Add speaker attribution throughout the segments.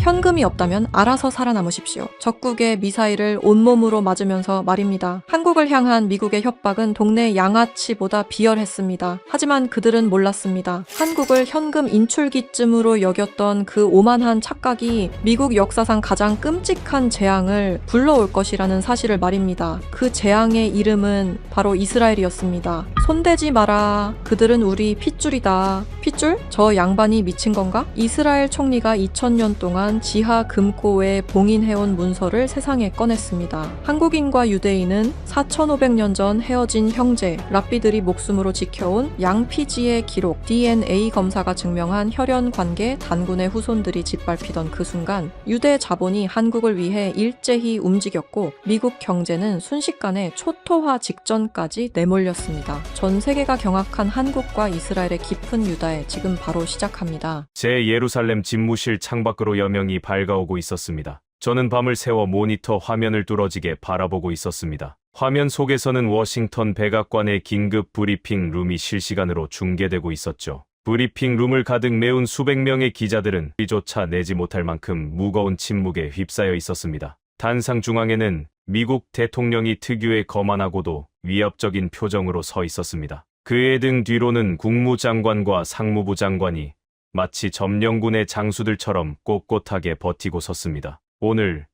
Speaker 1: 현금이 없다면 알아서 살아남으십시오. 적국의 미사일을 온몸으로 맞으면서 말입니다. 한국을 향한 미국의 협박은 동네 양아치보다 비열했습니다. 하지만 그들은 몰랐습니다. 한국을 현금 인출기쯤으로 여겼던 그 오만한 착각이 미국 역사상 가장 끔찍한 재앙을 불러올 것이라는 사실을 말입니다. 그 재앙의 이름은 바로 이스라엘이었습니다. 손대지 마라. 그들은 우리 핏줄이다. 핏줄? 저 양반이 미친 건가? 이스라엘 총리가 2000년 동안 지하 금고에 봉인해온 문서를 세상에 꺼냈습니다. 한국인과 유대인은 4500년 전 헤어진 형제, 랍비들이 목숨으로 지켜온 양피지의 기록, DNA 검사가 증명한 혈연 관계 단군의 후손들이 짓밟히던 그 순간 유대 자본이 한국을 위해 일제히 움직였고 미국 경제는 순식간에 초토화 직전까지 내몰렸습니다. 전 세계가 경악한 한국과 이스라엘의 깊은 유다에 지금 바로 시작합니다.
Speaker 2: 제 예루살렘 집무실 창밖으로 여명이 밝아오고 있었습니다. 저는 밤을 새워 모니터 화면을 뚫어지게 바라보고 있었습니다. 화면 속에서는 워싱턴 백악관의 긴급 브리핑 룸이 실시간으로 중계되고 있었죠. 브리핑 rum을 가득 메운 수백 명의 기자들은 소리조차 내지 못할 만큼 무거운 침묵에 휩싸여 있었습니다. 단상 중앙에는 미국 대통령이 특유의 거만하고도 위협적인 표정으로 서 있었습니다. 그의 등 뒤로는 국무장관과 상무부 장관이 마치 점령군의 장수들처럼 꼿꼿하게 버티고 섰습니다. 오늘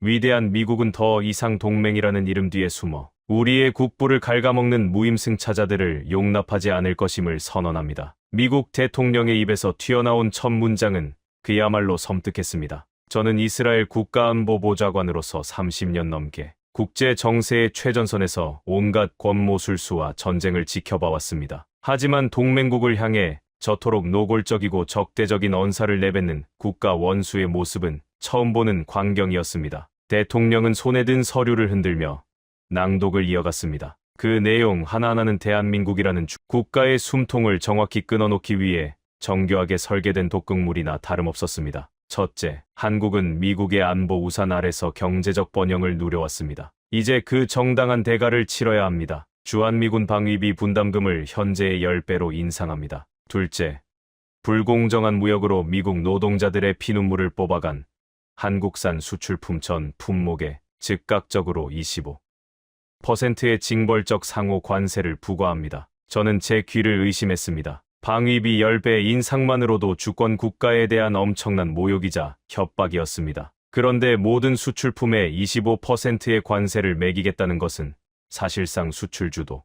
Speaker 2: 위대한 미국은 더 이상 동맹이라는 이름 뒤에 숨어 우리의 국부를 갉아먹는 무임승차자들을 용납하지 않을 것임을 선언합니다. 미국 대통령의 입에서 튀어나온 첫 문장은 그야말로 섬뜩했습니다. 저는 이스라엘 국가안보보좌관으로서 30년 넘게 국제 정세의 최전선에서 온갖 권모술수와 전쟁을 지켜봐왔습니다. 하지만 동맹국을 향해 저토록 노골적이고 적대적인 언사를 내뱉는 국가 원수의 모습은 처음 보는 광경이었습니다. 대통령은 손에 든 서류를 흔들며 낭독을 이어갔습니다. 그 내용 하나하나는 대한민국이라는 국가의 숨통을 정확히 끊어놓기 위해 정교하게 설계된 독극물이나 다름없었습니다. 첫째, 한국은 미국의 안보 우산 아래서 경제적 번영을 누려왔습니다. 이제 그 정당한 대가를 치러야 합니다. 주한미군 방위비 분담금을 현재의 10배로 인상합니다. 둘째, 불공정한 무역으로 미국 노동자들의 피눈물을 뽑아간 한국산 수출품 전 품목에 즉각적으로 25%의 징벌적 상호 관세를 부과합니다. 저는 제 귀를 의심했습니다. 방위비 10배 인상만으로도 주권 국가에 대한 엄청난 모욕이자 협박이었습니다. 그런데 모든 수출품에 25%의 관세를 매기겠다는 것은 사실상 수출주도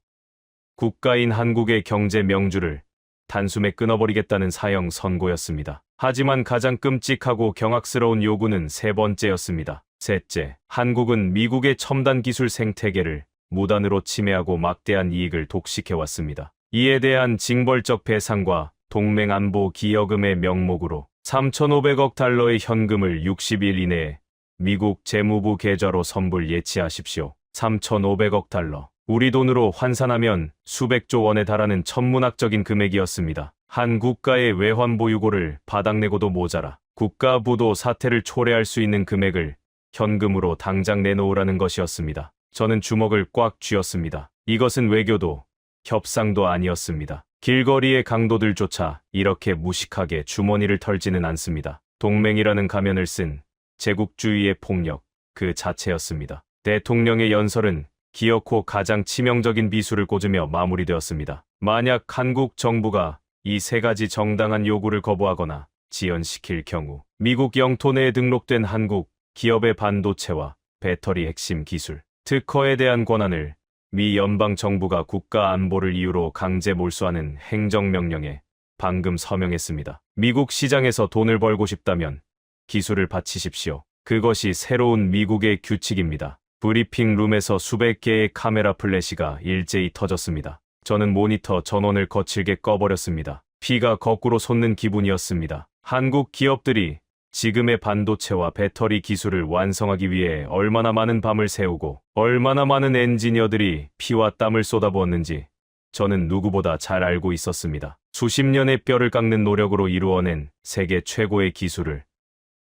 Speaker 2: 국가인 한국의 경제 명주를 단숨에 끊어버리겠다는 사형 선고였습니다. 하지만 가장 끔찍하고 경악스러운 요구는 세 번째였습니다. 셋째, 한국은 미국의 첨단 기술 생태계를 무단으로 침해하고 막대한 이익을 독식해왔습니다. 이에 대한 징벌적 배상과 동맹 안보 기여금의 명목으로 3,500억 달러의 현금을 60일 이내에 미국 재무부 계좌로 선불 예치하십시오. 3,500억 달러. 우리 돈으로 환산하면 수백조 원에 달하는 천문학적인 금액이었습니다. 한 국가의 외환 보유고를 바닥내고도 모자라 국가부도 사태를 초래할 수 있는 금액을 현금으로 당장 내놓으라는 것이었습니다. 저는 주먹을 꽉 쥐었습니다. 이것은 외교도 협상도 아니었습니다. 길거리의 강도들조차 이렇게 무식하게 주머니를 털지는 않습니다. 동맹이라는 가면을 쓴 제국주의의 폭력 그 자체였습니다. 대통령의 연설은 기어코 가장 치명적인 비수를 꽂으며 마무리되었습니다. 만약 한국 정부가 이 세 가지 정당한 요구를 거부하거나 지연시킬 경우 미국 영토 내에 등록된 한국 기업의 반도체와 배터리 핵심 기술, 특허에 대한 권한을 미 연방정부가 국가 안보를 이유로 강제 몰수하는 행정명령에 방금 서명했습니다. 미국 시장에서 돈을 벌고 싶다면 기술을 바치십시오. 그것이 새로운 미국의 규칙입니다. 브리핑 룸에서 수백 개의 카메라 플래시가 일제히 터졌습니다. 저는 모니터 전원을 거칠게 꺼버렸습니다. 피가 거꾸로 솟는 기분이었습니다. 한국 기업들이 지금의 반도체와 배터리 기술을 완성하기 위해 얼마나 많은 밤을 새우고 얼마나 많은 엔지니어들이 피와 땀을 쏟아부었는지 저는 누구보다 잘 알고 있었습니다. 수십 년의 뼈를 깎는 노력으로 이루어낸 세계 최고의 기술을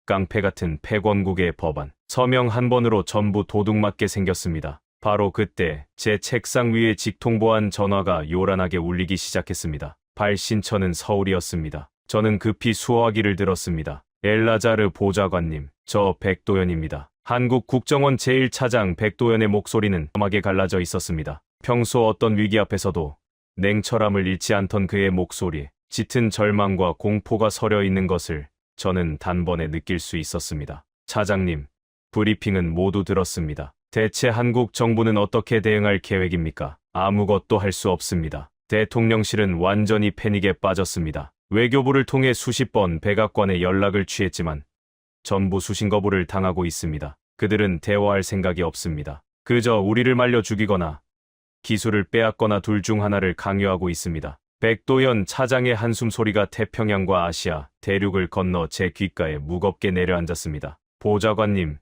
Speaker 2: 깡패 같은 패권국의 법안, 서명 한 번으로 전부 도둑맞게 생겼습니다. 바로 그때 제 책상 위에 직통보안 전화가 요란하게 울리기 시작했습니다. 발신처는 서울이었습니다. 저는 급히 수화기를 들었습니다. 엘라자르 보좌관님, 저 백도연입니다. 한국 국정원 제1차장 백도연의 목소리는 험하게 갈라져 있었습니다. 평소 어떤 위기 앞에서도 냉철함을 잃지 않던 그의 목소리에 짙은 절망과 공포가 서려 있는 것을 저는 단번에 느낄 수 있었습니다. 차장님, 브리핑은 모두 들었습니다. 대체 한국 정부는 어떻게 대응할 계획입니까? 아무것도 할 수 없습니다. 대통령실은 완전히 패닉에 빠졌습니다. 외교부를 통해 수십 번 백악관에 연락을 취했지만 전부 수신 거부를 당하고 있습니다. 그들은 대화할 생각이 없습니다. 그저 우리를 말려 죽이거나 기술을 빼앗거나 둘 중 하나를 강요하고 있습니다. 백도연 차장의 한숨 소리가 태평양과 아시아, 대륙을 건너 제 귓가에 무겁게 내려앉았습니다. 보좌관님,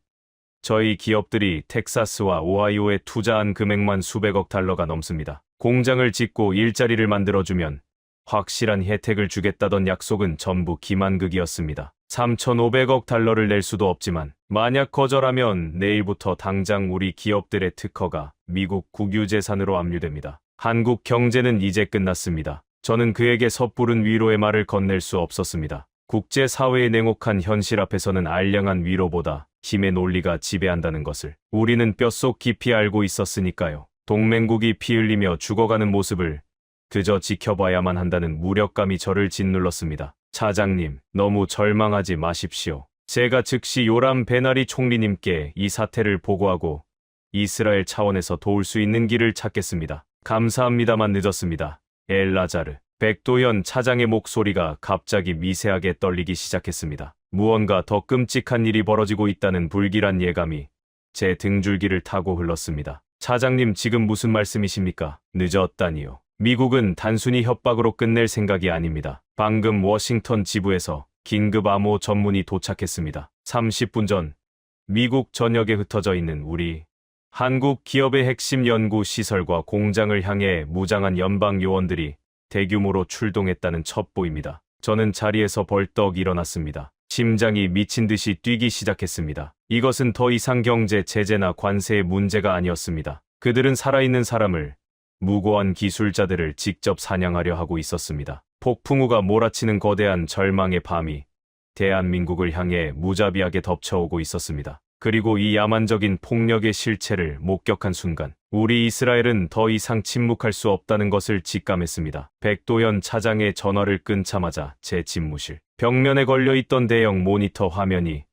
Speaker 2: 저희 기업들이 텍사스와 오하이오에 투자한 금액만 수백억 달러가 넘습니다. 공장을 짓고 일자리를 만들어주면 확실한 혜택을 주겠다던 약속은 전부 기만극이었습니다. 3,500억 달러를 낼 수도 없지만 만약 거절하면 내일부터 당장 우리 기업들의 특허가 미국 국유재산으로 압류됩니다. 한국 경제는 이제 끝났습니다. 저는 그에게 섣부른 위로의 말을 건넬 수 없었습니다. 국제사회의 냉혹한 현실 앞에서는 알량한 위로보다 힘의 논리가 지배한다는 것을 우리는 뼛속 깊이 알고 있었으니까요. 동맹국이 피 흘리며 죽어가는 모습을 그저 지켜봐야만 한다는 무력감이 저를 짓눌렀습니다. 차장님, 너무 절망하지 마십시오. 제가 즉시 요람 베나리 총리님께 이 사태를 보고하고 이스라엘 차원에서 도울 수 있는 길을 찾겠습니다. 감사합니다만 늦었습니다. 엘라자르. 백도연 차장의 목소리가 갑자기 미세하게 떨리기 시작했습니다. 무언가 더 끔찍한 일이 벌어지고 있다는 불길한 예감이 제 등줄기를 타고 흘렀습니다. 차장님, 지금 무슨 말씀이십니까? 늦었다니요. 미국은 단순히 협박으로 끝낼 생각이 아닙니다. 방금 워싱턴 지부에서 긴급 암호 전문이 도착했습니다. 30분 전 미국 전역에 흩어져 있는 우리 한국 기업의 핵심 연구 시설과 공장을 향해 무장한 연방 요원들이 대규모로 출동했다는 첩보입니다. 저는 자리에서 벌떡 일어났습니다. 심장이 미친 듯이 뛰기 시작했습니다. 이것은 더 이상 경제 제재나 관세의 문제가 아니었습니다. 그들은 살아있는 사람을, 무고한 기술자들을 직접 사냥하려 하고 있었습니다. 폭풍우가 몰아치는 거대한 절망의 밤이 대한민국을 향해 무자비하게 덮쳐오고 있었습니다. 그리고 이 야만적인 폭력의 실체를 목격한 순간 우리 이스라엘은 더 이상 침묵할 수 없다는 것을 직감했습니다. 백도연 차장의 전화를 끊자마자 제 집무실 벽면에 걸려있던 대형 모니터 화면이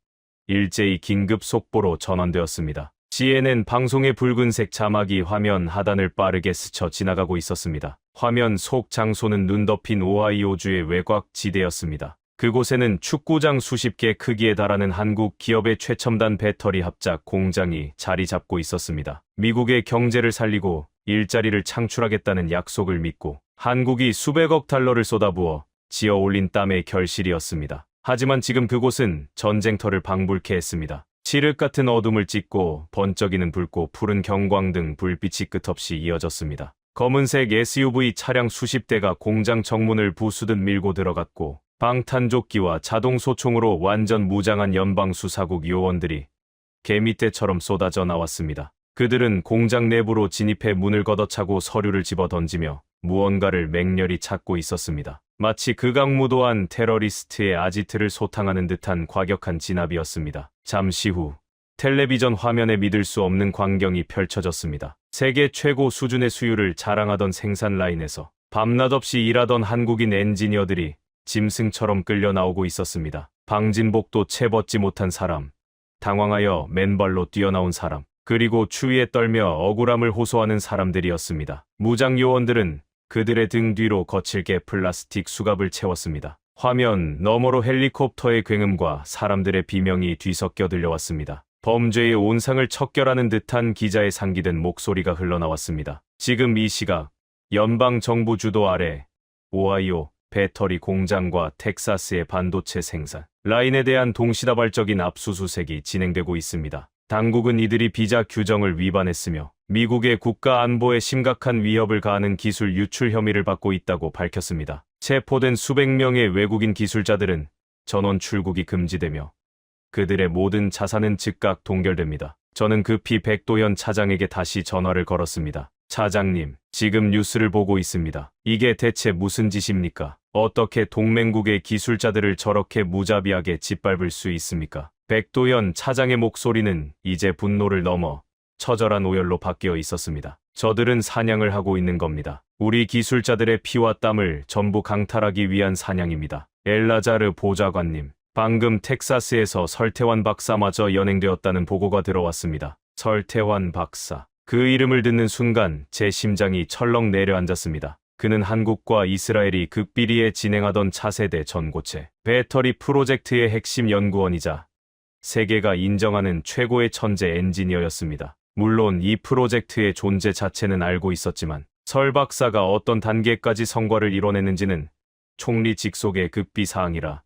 Speaker 2: 일제히 긴급 속보로 전환되었습니다. CNN 방송의 붉은색 자막이 화면 하단을 빠르게 스쳐 지나가고 있었습니다. 화면 속 장소는 눈 덮인 오하이오주의 외곽 지대였습니다. 그곳에는 축구장 수십 개 크기에 달하는 한국 기업의 최첨단 배터리 합작 공장이 자리 잡고 있었습니다. 미국의 경제를 살리고 일자리를 창출하겠다는 약속을 믿고 한국이 수백억 달러를 쏟아부어 지어 올린 땀의 결실이었습니다. 하지만 지금 그곳은 전쟁터를 방불케 했습니다. 칠흑 같은 어둠을 찢고 번쩍이는 붉고 푸른 경광등 불빛이 끝없이 이어졌습니다. 검은색 SUV 차량 수십 대가 공장 정문을 부수듯 밀고 들어갔고 방탄조끼와 자동소총으로 완전 무장한 연방수사국 요원들이 개미떼처럼 쏟아져 나왔습니다. 그들은 공장 내부로 진입해 문을 걷어차고 서류를 집어던지며 무언가를 맹렬히 찾고 있었습니다. 마치 극악무도한 테러리스트의 아지트를 소탕하는 듯한 과격한 진압이었습니다. 잠시 후 텔레비전 화면에 믿을 수 없는 광경이 펼쳐졌습니다. 세계 최고 수준의 수율을 자랑하던 생산 라인에서 밤낮 없이 일하던 한국인 엔지니어들이 짐승처럼 끌려 나오고 있었습니다. 방진복도 채 벗지 못한 사람, 당황하여 맨발로 뛰어나온 사람, 그리고 추위에 떨며 억울함을 호소하는 사람들이었습니다. 무장 요원들은 그들의 등 뒤로 거칠게 플라스틱 수갑을 채웠습니다. 화면 너머로 헬리콥터의 굉음과 사람들의 비명이 뒤섞여 들려왔습니다. 범죄의 온상을 척결하는 듯한 기자의 상기된 목소리가 흘러나왔습니다. 지금 이 시각 연방정부 주도 아래 오하이오 배터리 공장과 텍사스의 반도체 생산 라인에 대한 동시다발적인 압수수색이 진행되고 있습니다. 당국은 이들이 비자 규정을 위반했으며 미국의 국가 안보에 심각한 위협을 가하는 기술 유출 혐의를 받고 있다고 밝혔습니다. 체포된 수백 명의 외국인 기술자들은 전원 출국이 금지되며 그들의 모든 자산은 즉각 동결됩니다. 저는 급히 백도연 차장에게 다시 전화를 걸었습니다. 차장님, 지금 뉴스를 보고 있습니다. 이게 대체 무슨 짓입니까? 어떻게 동맹국의 기술자들을 저렇게 무자비하게 짓밟을 수 있습니까? 백도현 차장의 목소리는 이제 분노를 넘어 처절한 오열로 바뀌어 있었습니다. 저들은 사냥을 하고 있는 겁니다. 우리 기술자들의 피와 땀을 전부 강탈하기 위한 사냥입니다. 엘라자르 보좌관님, 방금 텍사스에서 설태환 박사마저 연행되었다는 보고가 들어왔습니다. 설태환 박사. 그 이름을 듣는 순간 제 심장이 철렁 내려앉았습니다. 그는 한국과 이스라엘이 극비리에 진행하던 차세대 전고체 배터리 프로젝트의 핵심 연구원이자 세계가 인정하는 최고의 천재 엔지니어였습니다. 물론 이 프로젝트의 존재 자체는 알고 있었지만 설 박사가 어떤 단계까지 성과를 이뤄냈는지는 총리 직속의 급비 사항이라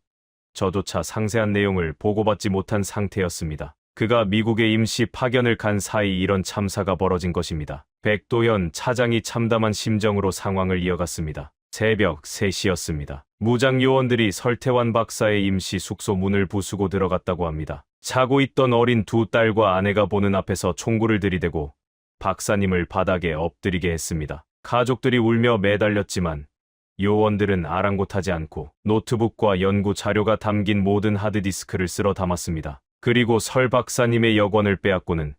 Speaker 2: 저조차 상세한 내용을 보고받지 못한 상태였습니다. 그가 미국의 임시 파견을 간 사이 이런 참사가 벌어진 것입니다. 백도현 차장이 참담한 심정으로 상황을 이어갔습니다. 새벽 3시였습니다. 무장 요원들이 설태환 박사의 임시 숙소 문을 부수고 들어갔다고 합니다. 자고 있던 어린 두 딸과 아내가 보는 앞에서 총구를 들이대고 박사님을 바닥에 엎드리게 했습니다. 가족들이 울며 매달렸지만 요원들은 아랑곳하지 않고 노트북과 연구 자료가 담긴 모든 하드디스크를 쓸어 담았습니다. 그리고 설 박사님의 여권을 빼앗고는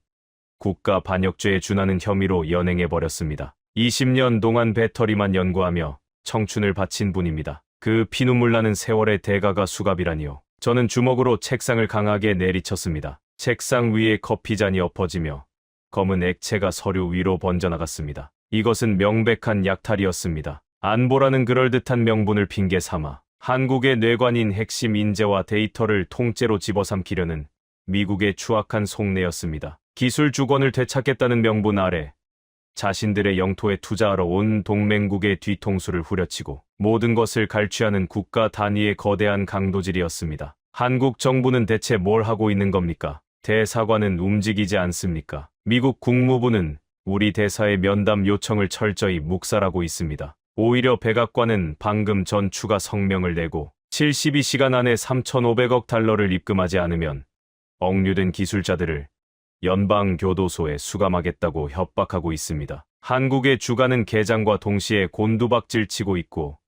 Speaker 2: 국가 반역죄에 준하는 혐의로 연행해버렸습니다. 20년 동안 배터리만 연구하며 청춘을 바친 분입니다. 그 피눈물 나는 세월의 대가가 수갑이라니요. 저는 주먹으로 책상을 강하게 내리쳤습니다. 책상 위에 커피잔이 엎어지며 검은 액체가 서류 위로 번져나갔습니다. 이것은 명백한 약탈이었습니다. 안보라는 그럴듯한 명분을 핑계 삼아 한국의 뇌관인 핵심 인재와 데이터를 통째로 집어삼키려는 미국의 추악한 속내였습니다. 기술 주권을 되찾겠다는 명분 아래 자신들의 영토에 투자하러 온 동맹국의 뒤통수를 후려치고 모든 것을 갈취하는 국가 단위의 거대한 강도질이었습니다. 한국 정부는 대체 뭘 하고 있는 겁니까? 대사관은 움직이지 않습니까? 미국 국무부는 우리 대사의 면담 요청을 철저히 묵살하고 있습니다. 오히려 백악관은 방금 전 추가 성명을 내고 72시간 안에 3,500억 달러를 입금하지 않으면 억류된 기술자들을 연방교도소에 수감하겠다고 협박하고 있습니다. 한국의 주가는 개장과 동시에 곤두박질치고 있고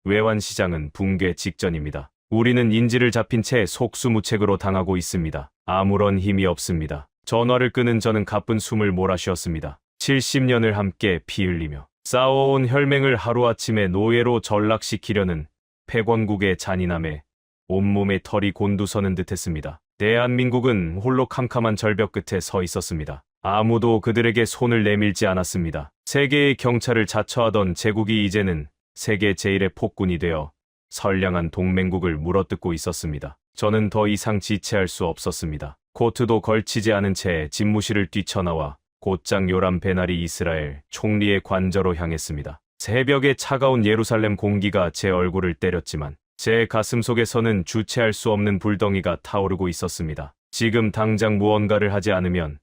Speaker 2: 외환시장은 붕괴 직전입니다. 우리는 인지를 잡힌 채 속수무책으로 당하고 있습니다. 아무런 힘이 없습니다. 전화를 끄는 저는 가쁜 숨을 몰아쉬었습니다. 70년을 함께 피 흘리며 싸워온 혈맹을 하루아침에 노예로 전락시키려는 패권국의 잔인함에 온몸에 털이 곤두서는 듯했습니다. 대한민국은 홀로 캄캄한 절벽 끝에 서 있었습니다. 아무도 그들에게 손을 내밀지 않았습니다. 세계의 경찰을 자처하던 제국이 이제는 세계 제1의 폭군이 되어 선량한 동맹국을 물어뜯고 있었습니다. 저는 더 이상 지체할 수 없었습니다. 코트도 걸치지 않은 채 집무실을 뛰쳐나와 곧장 요람 베나리 이스라엘 총리의 관저로 향했습니다. 새벽의 차가운 예루살렘 공기가 제 얼굴을 때렸지만 제 가슴 속에서는 주체할 수 없는 불덩이가 타오르고 있었습니다. 지금 당장 무언가를 하지 않으면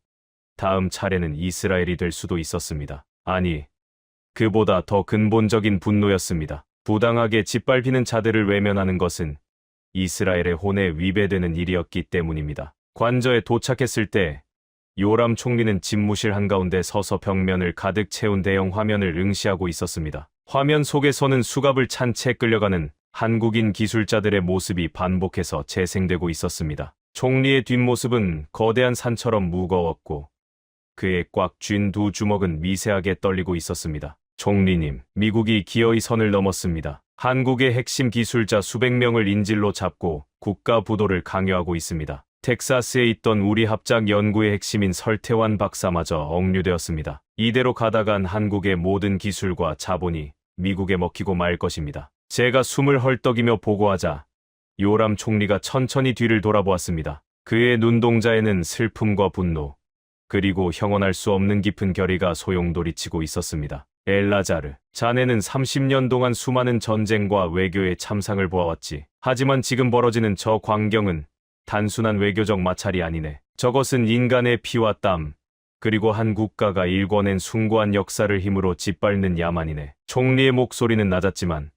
Speaker 2: 다음 차례는 이스라엘이 될 수도 있었습니다. 아니, 그보다 더 근본적인 분노였습니다. 부당하게 짓밟히는 자들을 외면하는 것은 이스라엘의 혼에 위배되는 일이었기 때문입니다. 관저에 도착했을 때 요람 총리는 집무실 한가운데 서서 벽면을 가득 채운 대형 화면을 응시하고 있었습니다. 화면 속에서는 수갑을 찬 채 끌려가는 한국인 기술자들의 모습이 반복해서 재생되고 있었습니다. 총리의 뒷모습은 거대한 산처럼 무거웠고 그의 꽉 쥔 두 주먹은 미세하게 떨리고 있었습니다. 총리님, 미국이 기어이 선을 넘었습니다. 한국의 핵심 기술자 수백 명을 인질로 잡고 국가 부도를 강요하고 있습니다. 텍사스에 있던 우리 합작 연구의 핵심인 설태환 박사마저 억류되었습니다. 이대로 가다간 한국의 모든 기술과 자본이 미국에 먹히고 말 것입니다. 제가 숨을 헐떡이며 보고하자 요람 총리가 천천히 뒤를 돌아보았습니다. 그의 눈동자에는 슬픔과 분노, 그리고 형언할 수 없는 깊은 결의가 소용돌이치고 있었습니다. 엘라자르, 자네는 30년 동안 수많은 전쟁과 외교의 참상을 보아왔지. 하지만 지금 벌어지는 저 광경은 단순한 외교적 마찰이 아니네. 저것은 인간의 피와 땀, 그리고 한 국가가 일궈낸 숭고한 역사를 힘으로 짓밟는 야만이네. 총리의 목소리는 낮았지만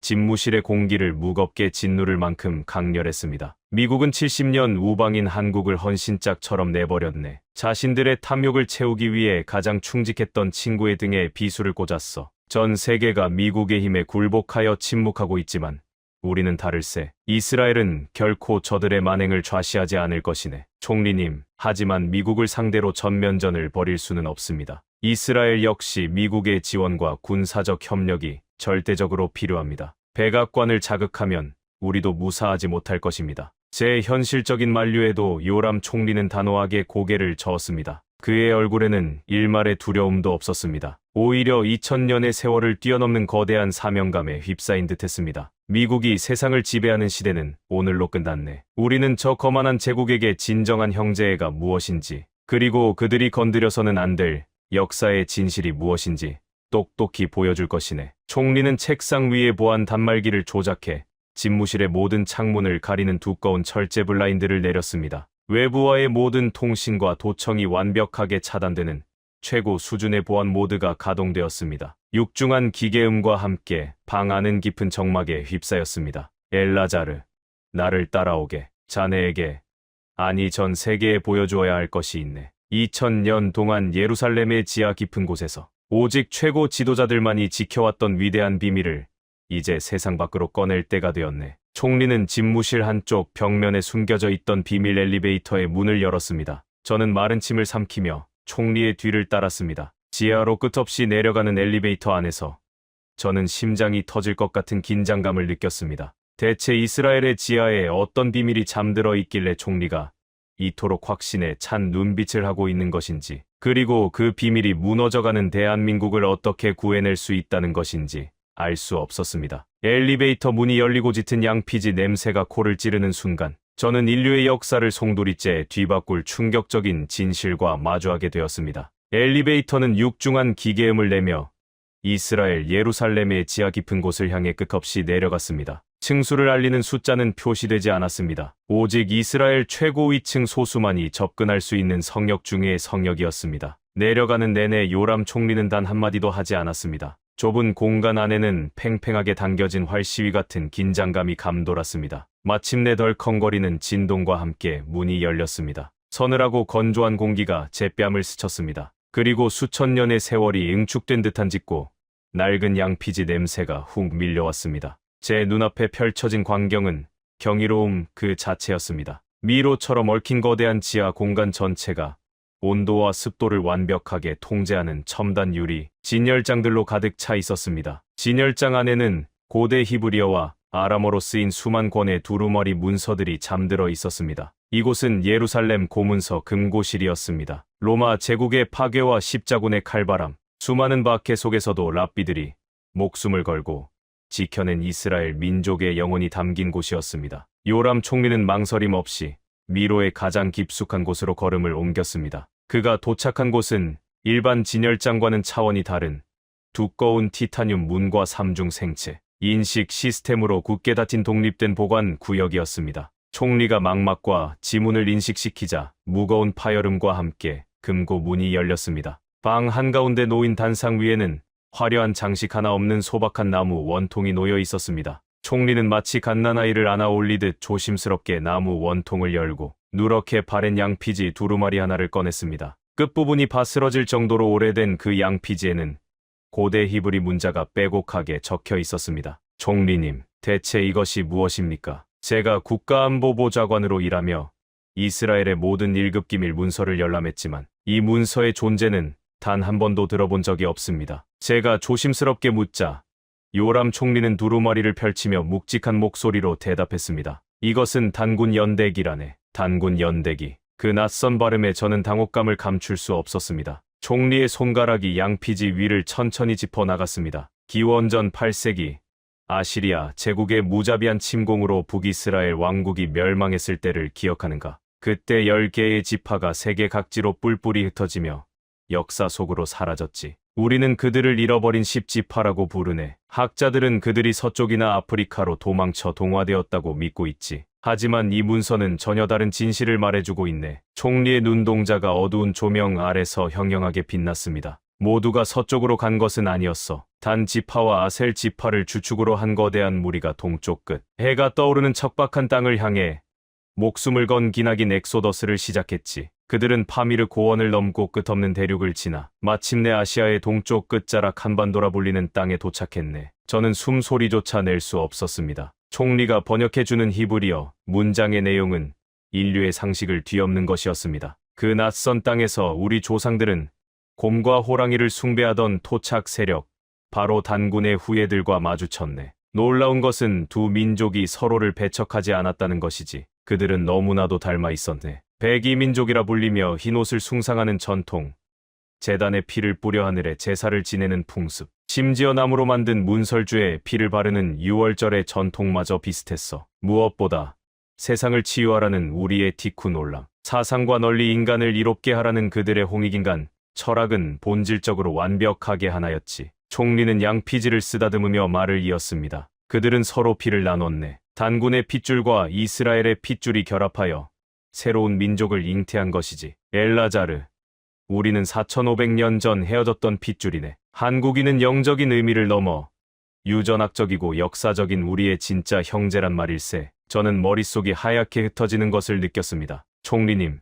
Speaker 2: 집무실의 공기를 무겁게 짓누를 만큼 강렬했습니다. 미국은 70년 우방인 한국을 헌신짝처럼 내버렸네. 자신들의 탐욕을 채우기 위해 가장 충직했던 친구의 등에 비수를 꽂았어. 전 세계가 미국의 힘에 굴복하여 침묵하고 있지만 우리는 다를세. 이스라엘은 결코 저들의 만행을 좌시하지 않을 것이네. 총리님, 하지만 미국을 상대로 전면전을 벌일 수는 없습니다. 이스라엘 역시 미국의 지원과 군사적 협력이 절대적으로 필요합니다. 백악관을 자극하면 우리도 무사하지 못할 것입니다. 제 현실적인 만류에도 요람 총리는 단호하게 고개를 저었습니다. 그의 얼굴에는 일말의 두려움도 없었습니다. 오히려 2000년의 세월을 뛰어넘는 거대한 사명감에 휩싸인 듯했습니다. 미국이 세상을 지배하는 시대는 오늘로 끝났네. 우리는 저 거만한 제국에게 진정한 형제애가 무엇인지, 그리고 그들이 건드려서는 안 될 역사의 진실이 무엇인지 똑똑히 보여줄 것이네. 총리는 책상 위에 보안 단말기를 조작해 집무실의 모든 창문을 가리는 두꺼운 철제 블라인드를 내렸습니다. 외부와의 모든 통신과 도청이 완벽하게 차단되는 최고 수준의 보안 모드가 가동되었습니다. 육중한 기계음과 함께 방 안은 깊은 정막에 휩싸였습니다. 엘라자르, 나를 따라오게. 자네에게, 아니 전 세계에 보여주어야 할 것이 있네. 2000년 동안 예루살렘의 지하 깊은 곳에서 오직 최고 지도자들만이 지켜왔던 위대한 비밀을 이제 세상 밖으로 꺼낼 때가 되었네. 총리는 집무실 한쪽 벽면에 숨겨져 있던 비밀 엘리베이터의 문을 열었습니다. 저는 마른 침을 삼키며 총리의 뒤를 따랐습니다. 지하로 끝없이 내려가는 엘리베이터 안에서 저는 심장이 터질 것 같은 긴장감을 느꼈습니다. 대체 이스라엘의 지하에 어떤 비밀이 잠들어 있길래 총리가 이토록 확신에 찬 눈빛을 하고 있는 것인지, 그리고 그 비밀이 무너져가는 대한민국을 어떻게 구해낼 수 있다는 것인지 알 수 없었습니다. 엘리베이터 문이 열리고 짙은 양피지 냄새가 코를 찌르는 순간 저는 인류의 역사를 송두리째 뒤바꿀 충격적인 진실과 마주하게 되었습니다. 엘리베이터는 육중한 기계음을 내며 이스라엘 예루살렘의 지하 깊은 곳을 향해 끝없이 내려갔습니다. 층수를 알리는 숫자는 표시되지 않았습니다. 오직 이스라엘 최고 위층 소수만이 접근할 수 있는 성역 중의 성역이었습니다. 내려가는 내내 요람 총리는 단 한마디도 하지 않았습니다. 좁은 공간 안에는 팽팽하게 당겨진 활시위 같은 긴장감이 감돌았습니다. 마침내 덜컹거리는 진동과 함께 문이 열렸습니다. 서늘하고 건조한 공기가 제 뺨을 스쳤습니다. 그리고 수천 년의 세월이 응축된 듯한 짙고 낡은 양피지 냄새가 훅 밀려왔습니다. 제 눈앞에 펼쳐진 광경은 경이로움 그 자체였습니다. 미로처럼 얽힌 거대한 지하 공간 전체가 온도와 습도를 완벽하게 통제하는 첨단 유리 진열장들로 가득 차 있었습니다. 진열장 안에는 고대 히브리어와 아람어로 쓰인 수만 권의 두루마리 문서들이 잠들어 있었습니다. 이곳은 예루살렘 고문서 금고실이었습니다. 로마 제국의 파괴와 십자군의 칼바람, 수많은 박해 속에서도 랍비들이 목숨을 걸고 지켜낸 이스라엘 민족의 영혼이 담긴 곳이었습니다. 요람 총리는 망설임 없이 미로의 가장 깊숙한 곳으로 걸음을 옮겼습니다. 그가 도착한 곳은 일반 진열장과는 차원이 다른 두꺼운 티타늄 문과 삼중 생체, 인식 시스템으로 굳게 닫힌 독립된 보관 구역이었습니다. 총리가 망막과 지문을 인식시키자 무거운 파열음과 함께 금고 문이 열렸습니다. 방 한가운데 놓인 단상 위에는 화려한 장식 하나 없는 소박한 나무 원통이 놓여 있었습니다. 총리는 마치 갓난아이를 안아 올리듯 조심스럽게 나무 원통을 열고 누렇게 바랜 양피지 두루마리 하나를 꺼냈습니다. 끝부분이 바스러질 정도로 오래된 그 양피지에는 고대 히브리 문자가 빼곡하게 적혀 있었습니다. 총리님, 대체 이것이 무엇입니까? 제가 국가안보보좌관으로 일하며 이스라엘의 모든 1급 기밀 문서를 열람했지만 이 문서의 존재는 단 한 번도 들어본 적이 없습니다. 제가 조심스럽게 묻자 요람 총리는 두루마리를 펼치며 묵직한 목소리로 대답했습니다. 이것은 단군 연대기라네. 단군 연대기. 그 낯선 발음에 저는 당혹감을 감출 수 없었습니다. 총리의 손가락이 양피지 위를 천천히 짚어 나갔습니다. 기원전 8세기 아시리아 제국의 무자비한 침공으로 북이스라엘 왕국이 멸망했을 때를 기억하는가? 그때 10개의 지파가 세계 각지로 뿔뿔이 흩어지며 역사 속으로 사라졌지. 우리는 그들을 잃어버린 10지파라고 부르네. 학자들은 그들이 서쪽이나 아프리카로 도망쳐 동화되었다고 믿고 있지. 하지만 이 문서는 전혀 다른 진실을 말해주고 있네. 총리의 눈동자가 어두운 조명 아래서 형형하게 빛났습니다. 모두가 서쪽으로 간 것은 아니었어. 단 지파와 아셀 지파를 주축으로 한 거대한 무리가 동쪽 끝, 해가 떠오르는 척박한 땅을 향해 목숨을 건 기나긴 엑소더스를 시작했지. 그들은 파미르 고원을 넘고 끝없는 대륙을 지나 마침내 아시아의 동쪽 끝자락 한반도라 불리는 땅에 도착했네. 저는 숨소리조차 낼 수 없었습니다. 총리가 번역해주는 히브리어 문장의 내용은 인류의 상식을 뒤엎는 것이었습니다. 그 낯선 땅에서 우리 조상들은 곰과 호랑이를 숭배하던 토착 세력, 바로 단군의 후예들과 마주쳤네. 놀라운 것은 두 민족이 서로를 배척하지 않았다는 것이지. 그들은 너무나도 닮아 있었네. 백이민족이라 불리며 흰옷을 숭상하는 전통, 제단에 피를 뿌려 하늘에 제사를 지내는 풍습, 심지어 나무로 만든 문설주에 피를 바르는 유월절의 전통마저 비슷했어. 무엇보다 세상을 치유하라는 우리의 티쿤 올람, 사상과 널리 인간을 이롭게 하라는 그들의 홍익인간, 철학은 본질적으로 완벽하게 하나였지. 총리는 양피지를 쓰다듬으며 말을 이었습니다. 그들은 서로 피를 나눴네. 단군의 핏줄과 이스라엘의 핏줄이 결합하여 새로운 민족을 잉태한 것이지. 엘라자르, 우리는 4500년 전 헤어졌던 핏줄이네. 한국인은 영적인 의미를 넘어 유전학적이고 역사적인 우리의 진짜 형제란 말일세. 저는 머릿속이 하얗게 흩어지는 것을 느꼈습니다. 총리님,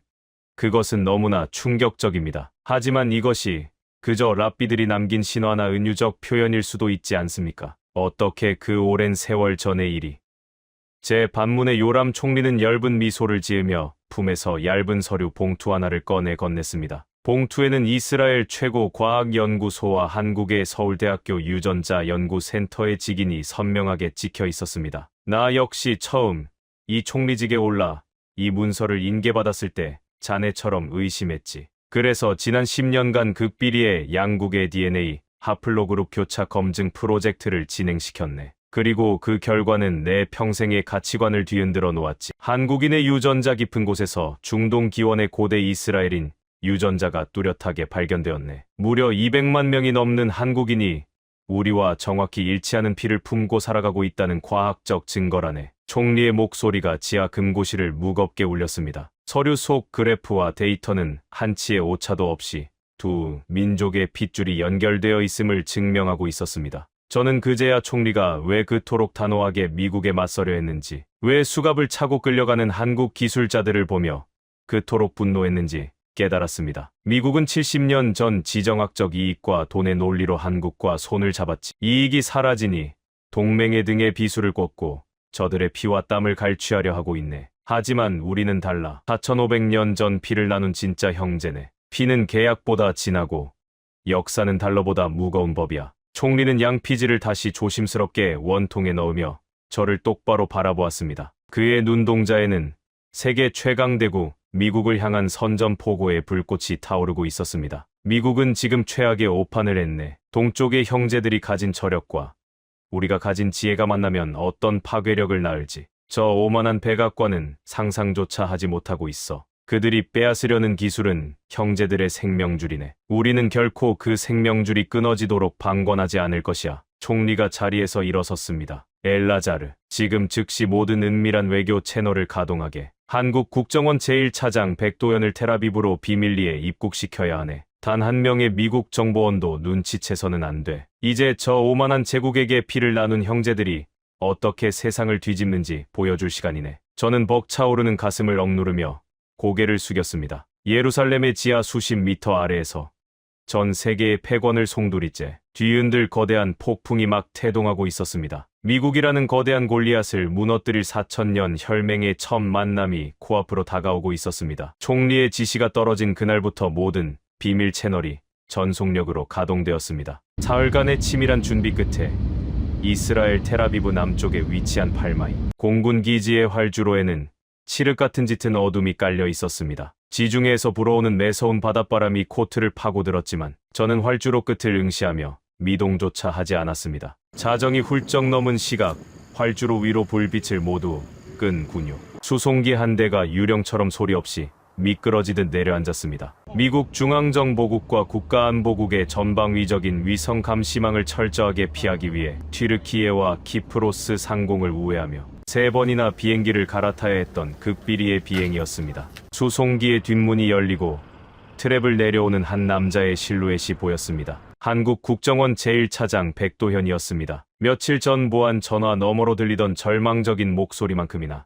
Speaker 2: 그것은 너무나 충격적입니다. 하지만 이것이 그저 랍비들이 남긴 신화나 은유적 표현일 수도 있지 않습니까? 어떻게 그 오랜 세월 전의 일이. 제 반문에 요람 총리는 엷은 미소를 지으며 품에서 얇은 서류 봉투 하나를 꺼내 건넸습니다. 봉투에는 이스라엘 최고 과학연구소와 한국의 서울대학교 유전자 연구센터의 직인이 선명하게 찍혀 있었습니다. 나 역시 처음 이 총리직에 올라 이 문서를 인계받았을 때 자네처럼 의심했지. 그래서 지난 10년간 극비리의 양국의 DNA 하플로그룹 교차 검증 프로젝트를 진행시켰네. 그리고 그 결과는 내 평생의 가치관을 뒤흔들어 놓았지. 한국인의 유전자 깊은 곳에서 중동 기원의 고대 이스라엘인 유전자가 뚜렷하게 발견되었네. 무려 200만 명이 넘는 한국인이 우리와 정확히 일치하는 피를 품고 살아가고 있다는 과학적 증거라네. 총리의 목소리가 지하 금고실을 무겁게 울렸습니다. 서류 속 그래프와 데이터는 한치의 오차도 없이 두 민족의 핏줄이 연결되어 있음을 증명하고 있었습니다. 저는 그제야 총리가 왜 그토록 단호하게 미국에 맞서려 했는지, 왜 수갑을 차고 끌려가는 한국 기술자들을 보며 그토록 분노했는지 깨달았습니다. 미국은 70년 전 지정학적 이익과 돈의 논리로 한국과 손을 잡았지. 이익이 사라지니 동맹의 등에 비수를 꽂고 저들의 피와 땀을 갈취하려 하고 있네. 하지만 우리는 달라. 4500년 전 피를 나눈 진짜 형제네. 피는 계약보다 진하고 역사는 달러보다 무거운 법이야. 총리는 양피지를 다시 조심스럽게 원통에 넣으며 저를 똑바로 바라보았습니다. 그의 눈동자에는 세계 최강대국 미국을 향한 선전포고의 불꽃이 타오르고 있었습니다. 미국은 지금 최악의 오판을 했네. 동쪽의 형제들이 가진 저력과 우리가 가진 지혜가 만나면 어떤 파괴력을 낳을지. 저 오만한 백악관은 상상조차 하지 못하고 있어. 그들이 빼앗으려는 기술은 형제들의 생명줄이네. 우리는 결코 그 생명줄이 끊어지도록 방관하지 않을 것이야. 총리가 자리에서 일어섰습니다. 엘라자르, 지금 즉시 모든 은밀한 외교 채널을 가동하게. 한국 국정원 제1차장 백도연을 텔아비브로 비밀리에 입국시켜야 하네. 단 한 명의 미국 정보원도 눈치채서는 안 돼. 이제 저 오만한 제국에게 피를 나눈 형제들이 어떻게 세상을 뒤집는지 보여줄 시간이네. 저는 벅차오르는 가슴을 억누르며 고개를 숙였습니다. 예루살렘의 지하 수십 미터 아래에서 전 세계의 패권을 송두리째 뒤흔들 거대한 폭풍이 막 태동하고 있었습니다. 미국이라는 거대한 골리앗을 무너뜨릴 4000년 혈맹의 첫 만남이 코앞으로 다가오고 있었습니다. 총리의 지시가 떨어진 그날부터 모든 비밀 채널이 전속력으로 가동되었습니다. 사흘간의 치밀한 준비 끝에 이스라엘 텔아비브 남쪽에 위치한 팔마이 공군 기지의 활주로에는 칠흑 같은 짙은 어둠이 깔려 있었습니다. 지중해에서 불어오는 매서운 바닷바람이 코트를 파고들었지만 저는 활주로 끝을 응시하며 미동조차 하지 않았습니다. 자정이 훌쩍 넘은 시각, 활주로 위로 불빛을 모두 끈군요. 수송기 한 대가 유령처럼 소리 없이 미끄러지듯 내려앉았습니다. 미국 중앙정보국과 국가안보국의 전방위적인 위성 감시망을 철저하게 피하기 위해 튀르키예와 키프로스 상공을 우회하며 3번이나 비행기를 갈아타야 했던 극비리의 비행이었습니다. 수송기의 뒷문이 열리고 트랩을 내려오는 한 남자의 실루엣이 보였습니다. 한국 국정원 제1차장 백도현이었습니다. 며칠 전 보안 전화 너머로 들리던 절망적인 목소리만큼이나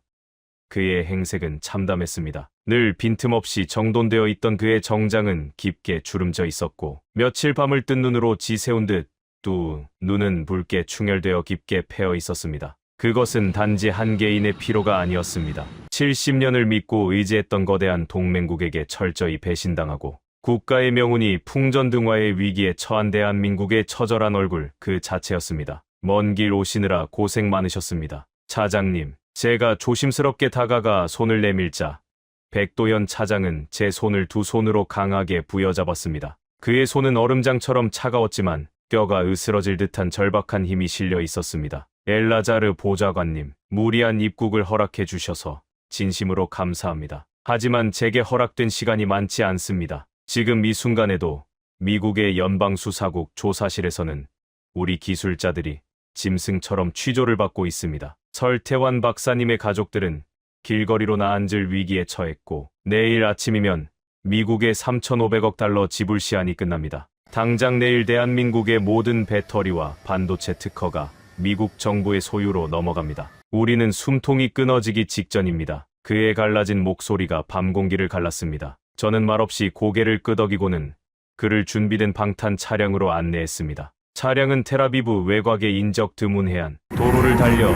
Speaker 2: 그의 행색은 참담했습니다. 늘 빈틈없이 정돈되어 있던 그의 정장은 깊게 주름져 있었고 며칠 밤을 뜬 눈으로 지새운 듯 두 눈은 붉게 충혈되어 깊게 패어 있었습니다. 그것은 단지 한 개인의 피로가 아니었습니다. 70년을 믿고 의지했던 거대한 동맹국에게 철저히 배신당하고 국가의 명운이 풍전등화의 위기에 처한 대한민국의 처절한 얼굴 그 자체였습니다. 먼 길 오시느라 고생 많으셨습니다. 차장님, 제가 조심스럽게 다가가 손을 내밀자 백도현 차장은 제 손을 두 손으로 강하게 부여잡았습니다. 그의 손은 얼음장처럼 차가웠지만 뼈가 으스러질 듯한 절박한 힘이 실려 있었습니다. 엘라자르 보좌관님, 무리한 입국을 허락해 주셔서 진심으로 감사합니다. 하지만 제게 허락된 시간이 많지 않습니다. 지금 이 순간에도 미국의 연방수사국 조사실에서는 우리 기술자들이 짐승처럼 취조를 받고 있습니다. 설태환 박사님의 가족들은 길거리로나 앉을 위기에 처했고 내일 아침이면 미국의 3,500억 달러 지불 시한이 끝납니다. 당장 내일 대한민국의 모든 배터리와 반도체 특허가 미국 정부의 소유로 넘어갑니다. 우리는 숨통이 끊어지기 직전입니다. 그의 갈라진 목소리가 밤 공기를 갈랐습니다. 저는 말없이 고개를 끄덕이고는 그를 준비된 방탄 차량으로 안내했습니다. 차량은 텔아비브 외곽의 인적 드문 해안 도로를 달려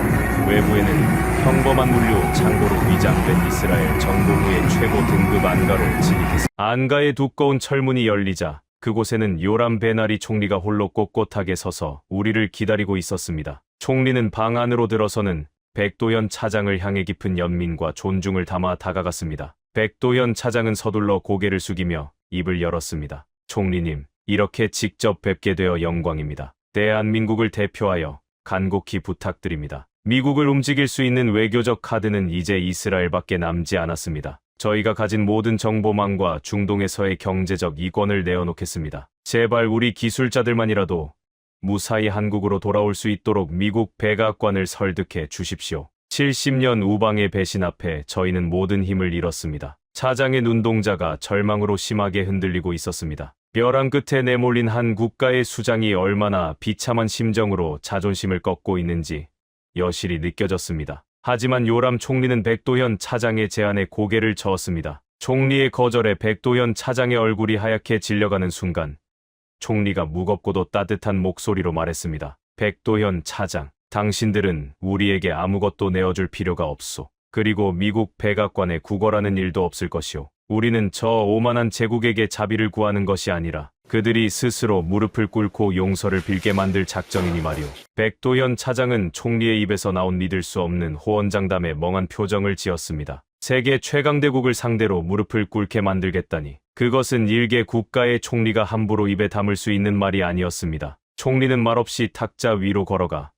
Speaker 2: 외부에는 평범한 물류 창고로 위장된 이스라엘 정보부의 최고 등급 안가로 진입했습니다. 안가의 두꺼운 철문이 열리자 그곳에는 요람 베나리 총리가 홀로 꼿꼿하게 서서 우리를 기다리고 있었습니다. 총리는 방 안으로 들어서는 백도현 차장을 향해 깊은 연민과 존중을 담아 다가갔습니다. 백도현 차장은 서둘러 고개를 숙이며 입을 열었습니다. 총리님, 이렇게 직접 뵙게 되어 영광입니다. 대한민국을 대표하여 간곡히 부탁드립니다. 미국을 움직일 수 있는 외교적 카드는 이제 이스라엘밖에 남지 않았습니다. 저희가 가진 모든 정보망과 중동에서의 경제적 이권을 내어놓겠습니다. 제발 우리 기술자들만이라도 무사히 한국으로 돌아올 수 있도록 미국 백악관을 설득해 주십시오. 70년 우방의 배신 앞에 저희는 모든 힘을 잃었습니다. 차장의 눈동자가 절망으로 심하게 흔들리고 있었습니다. 벼랑 끝에 내몰린 한 국가의 수장이 얼마나 비참한 심정으로 자존심을 꺾고 있는지 여실히 느껴졌습니다. 하지만 요람 총리는 백도현 차장의 제안에 고개를 저었습니다. 총리의 거절에 백도현 차장의 얼굴이 하얗게 질려가는 순간 총리가 무겁고도 따뜻한 목소리로 말했습니다. 백도현 차장, 당신들은 우리에게 아무것도 내어줄 필요가 없소. 그리고 미국 백악관에 구걸하는 일도 없을 것이오. 우리는 저 오만한 제국에게 자비를 구하는 것이 아니라 그들이 스스로 무릎을 꿇고 용서를 빌게 만들 작정이니 말이오. 백도현 차장은 총리의 입에서 나온 믿을 수 없는 호언장담에 멍한 표정을 지었습니다. 세계 최강대국을 상대로 무릎을 꿇게 만들겠다니. 그것은 일개 국가의 총리가 함부로 입에 담을 수 있는 말이 아니었습니다. 총리는 말없이 탁자 위로 걸어가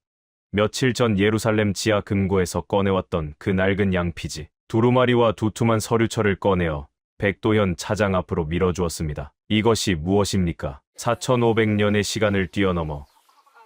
Speaker 2: 며칠 전 예루살렘 지하 금고에서 꺼내왔던 그 낡은 양피지, 두루마리와 두툼한 서류철을 꺼내어 백도현 차장 앞으로 밀어주었습니다. 이것이 무엇입니까? 4,500년의 시간을 뛰어넘어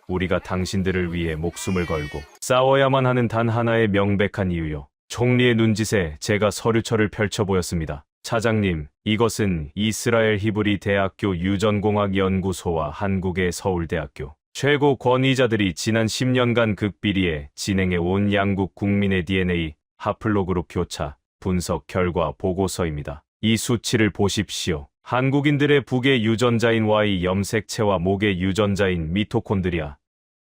Speaker 2: 우리가 당신들을 위해 목숨을 걸고 싸워야만 하는 단 하나의 명백한 이유요. 총리의 눈짓에 제가 서류철을 펼쳐보였습니다. 차장님, 이것은 이스라엘 히브리 대학교 유전공학연구소와 한국의 서울대학교 최고 권위자들이 지난 10년간 극비리에 진행해온 양국 국민의 DNA 하플로그룹 교차 분석 결과 보고서입니다. 이 수치를 보십시오. 한국인들의 북의 유전자인 Y 염색체와 목의 유전자인 미토콘드리아,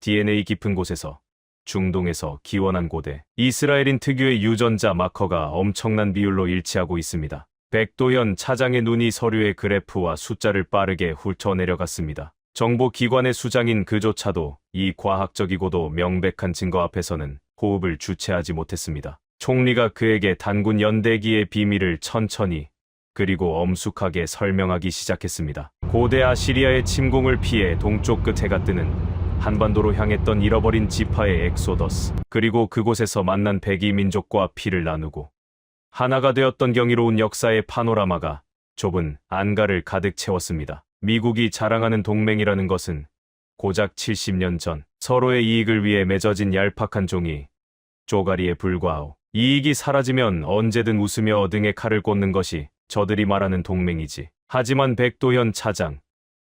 Speaker 2: DNA 깊은 곳에서 중동에서 기원한 고대 이스라엘인 특유의 유전자 마커가 엄청난 비율로 일치하고 있습니다. 백도현 차장의 눈이 서류의 그래프와 숫자를 빠르게 훑어내려갔습니다. 정보기관의 수장인 그조차도 이 과학적이고도 명백한 증거 앞에서는 호흡을 주체하지 못했습니다. 총리가 그에게 단군 연대기의 비밀을 천천히 그리고 엄숙하게 설명하기 시작했습니다. 고대 아시리아의 침공을 피해 동쪽 끝 해가 뜨는 한반도로 향했던 잃어버린 지파의 엑소더스, 그리고 그곳에서 만난 백이 민족과 피를 나누고 하나가 되었던 경이로운 역사의 파노라마가 좁은 안가를 가득 채웠습니다. 미국이 자랑하는 동맹이라는 것은 고작 70년 전 서로의 이익을 위해 맺어진 얄팍한 종이 쪼가리에 불과하오. 이익이 사라지면 언제든 웃으며 어등에 칼을 꽂는 것이 저들이 말하는 동맹이지. 하지만 백도현 차장,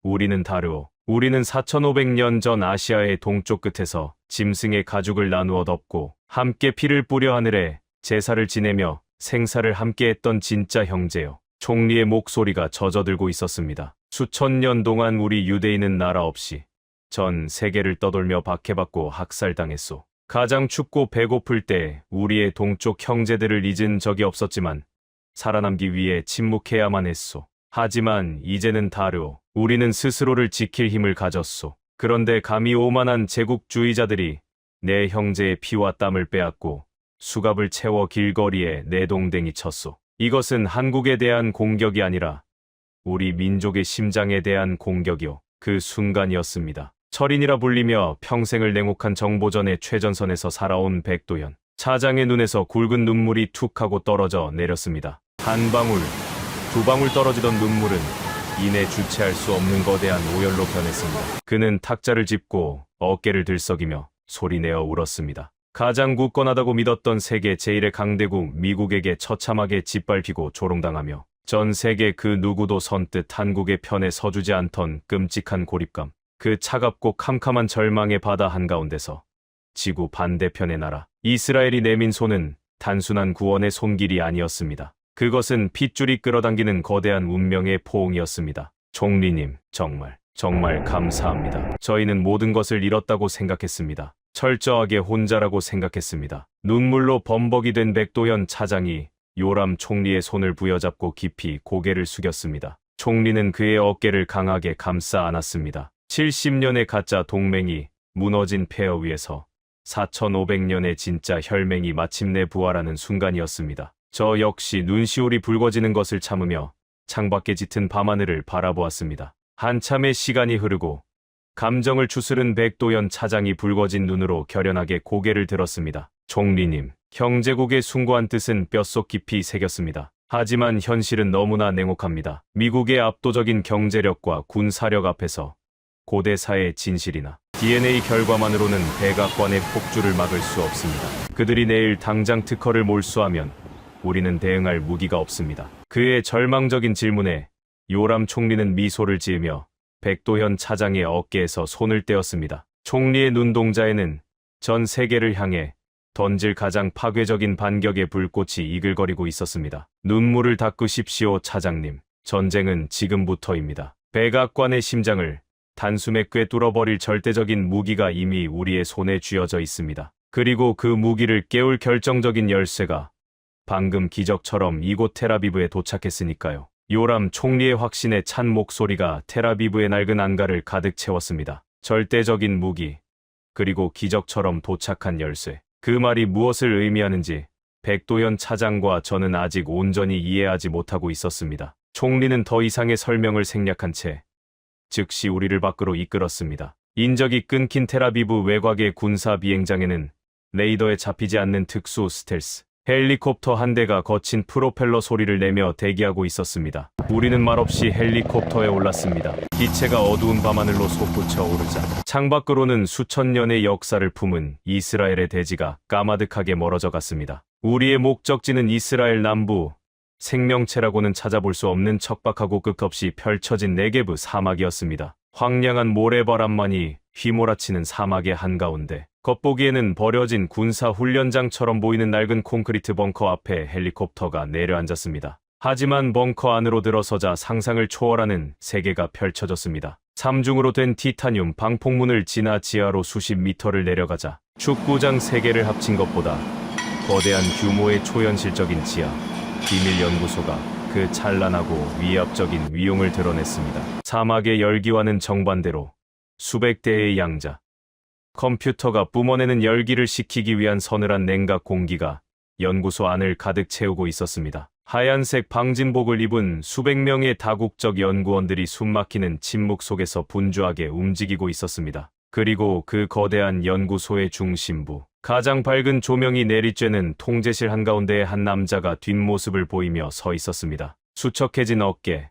Speaker 2: 우리는 다르오. 우리는 4,500년 전 아시아의 동쪽 끝에서 짐승의 가죽을 나누어 덮고 함께 피를 뿌려 하늘에 제사를 지내며 생사를 함께했던 진짜 형제요. 총리의 목소리가 젖어들고 있었습니다. 수천 년 동안 우리 유대인은 나라 없이 전 세계를 떠돌며 박해받고 학살당했소. 가장 춥고 배고플 때 우리의 동쪽 형제들을 잊은 적이 없었지만 살아남기 위해 침묵해야만 했소. 하지만 이제는 다르오. 우리는 스스로를 지킬 힘을 가졌소. 그런데 감히 오만한 제국주의자들이 내 형제의 피와 땀을 빼앗고 수갑을 채워 길거리에 내동댕이 쳤소. 이것은 한국에 대한 공격이 아니라 우리 민족의 심장에 대한 공격이요. 그 순간이었습니다. 철인이라 불리며 평생을 냉혹한 정보전의 최전선에서 살아온 백도현 차장의 눈에서 굵은 눈물이 툭 하고 떨어져 내렸습니다. 한 방울, 두 방울 떨어지던 눈물은 이내 주체할 수 없는 거대한 오열로 변했습니다. 그는 탁자를 짚고 어깨를 들썩이며 소리내어 울었습니다. 가장 굳건하다고 믿었던 세계 제1의 강대국 미국에게 처참하게 짓밟히고 조롱당하며 전 세계 그 누구도 선뜻 한국의 편에 서주지 않던 끔찍한 고립감, 그 차갑고 캄캄한 절망의 바다 한가운데서 지구 반대편의 나라 이스라엘이 내민 손은 단순한 구원의 손길이 아니었습니다. 그것은 핏줄이 끌어당기는 거대한 운명의 포옹이었습니다. 총리님, 정말 감사합니다. 저희는 모든 것을 잃었다고 생각했습니다. 철저하게 혼자라고 생각했습니다. 눈물로 범벅이 된 백도현 차장이 요람 총리의 손을 부여잡고 깊이 고개를 숙였습니다. 총리는 그의 어깨를 강하게 감싸 안았습니다. 70년의 가짜 동맹이 무너진 폐허 위에서 4500년의 진짜 혈맹이 마침내 부활하는 순간이었습니다. 저 역시 눈시울이 붉어지는 것을 참으며 창밖에 짙은 밤하늘을 바라보았습니다. 한참의 시간이 흐르고 감정을 추스른 백도현 차장이 붉어진 눈으로 결연하게 고개를 들었습니다. 총리님, 형제국의 숭고한 뜻은 뼛속 깊이 새겼습니다. 하지만 현실은 너무나 냉혹합니다. 미국의 압도적인 경제력과 군사력 앞에서 고대사의 진실이나 DNA 결과만으로는 백악관의 폭주를 막을 수 없습니다. 그들이 내일 당장 특허를 몰수하면 우리는 대응할 무기가 없습니다. 그의 절망적인 질문에 요람 총리는 미소를 지으며 백도현 차장의 어깨에서 손을 떼었습니다. 총리의 눈동자에는 전 세계를 향해 던질 가장 파괴적인 반격의 불꽃이 이글거리고 있었습니다. 눈물을 닦으십시오, 차장님. 전쟁은 지금부터입니다. 백악관의 심장을 단숨에 꿰뚫어버릴 절대적인 무기가 이미 우리의 손에 쥐어져 있습니다. 그리고 그 무기를 깨울 결정적인 열쇠가 방금 기적처럼 이곳 텔아비브에 도착했으니까요. 요람 총리의 확신에 찬 목소리가 텔아비브의 낡은 안가를 가득 채웠습니다. 절대적인 무기, 그리고 기적처럼 도착한 열쇠. 그 말이 무엇을 의미하는지 백도현 차장과 저는 아직 온전히 이해하지 못하고 있었습니다. 총리는 더 이상의 설명을 생략한 채 즉시 우리를 밖으로 이끌었습니다. 인적이 끊긴 텔아비브 외곽의 군사 비행장에는 레이더에 잡히지 않는 특수 스텔스 헬리콥터 한 대가 거친 프로펠러 소리를 내며 대기하고 있었습니다. 우리는 말없이 헬리콥터에 올랐습니다. 기체가 어두운 밤하늘로 솟구쳐 오르자 창밖으로는 수천 년의 역사를 품은 이스라엘의 대지가 까마득하게 멀어져 갔습니다. 우리의 목적지는 이스라엘 남부, 생명체라고는 찾아볼 수 없는 척박하고 끝없이 펼쳐진 네게브 사막이었습니다. 황량한 모래바람만이 휘몰아치는 사막의 한가운데 겉보기에는 버려진 군사 훈련장처럼 보이는 낡은 콘크리트 벙커 앞에 헬리콥터가 내려앉았습니다. 하지만 벙커 안으로 들어서자 상상을 초월하는 세계가 펼쳐졌습니다. 3중으로 된 티타늄 방폭문을 지나 지하로 수십 미터를 내려가자 축구장 3개를 합친 것보다 거대한 규모의 초현실적인 지하 비밀 연구소가 그 찬란하고 위압적인 위용을 드러냈습니다. 사막의 열기와는 정반대로 수백 대의 양자 컴퓨터가 뿜어내는 열기를 식히기 위한 서늘한 냉각 공기가 연구소 안을 가득 채우고 있었습니다. 하얀색 방진복을 입은 수백 명의 다국적 연구원들이 숨막히는 침묵 속에서 분주하게 움직이고 있었습니다. 그리고 그 거대한 연구소의 중심부, 가장 밝은 조명이 내리쬐는 통제실 한가운데에 한 남자가 뒷모습을 보이며 서 있었습니다. 수척해진 어깨,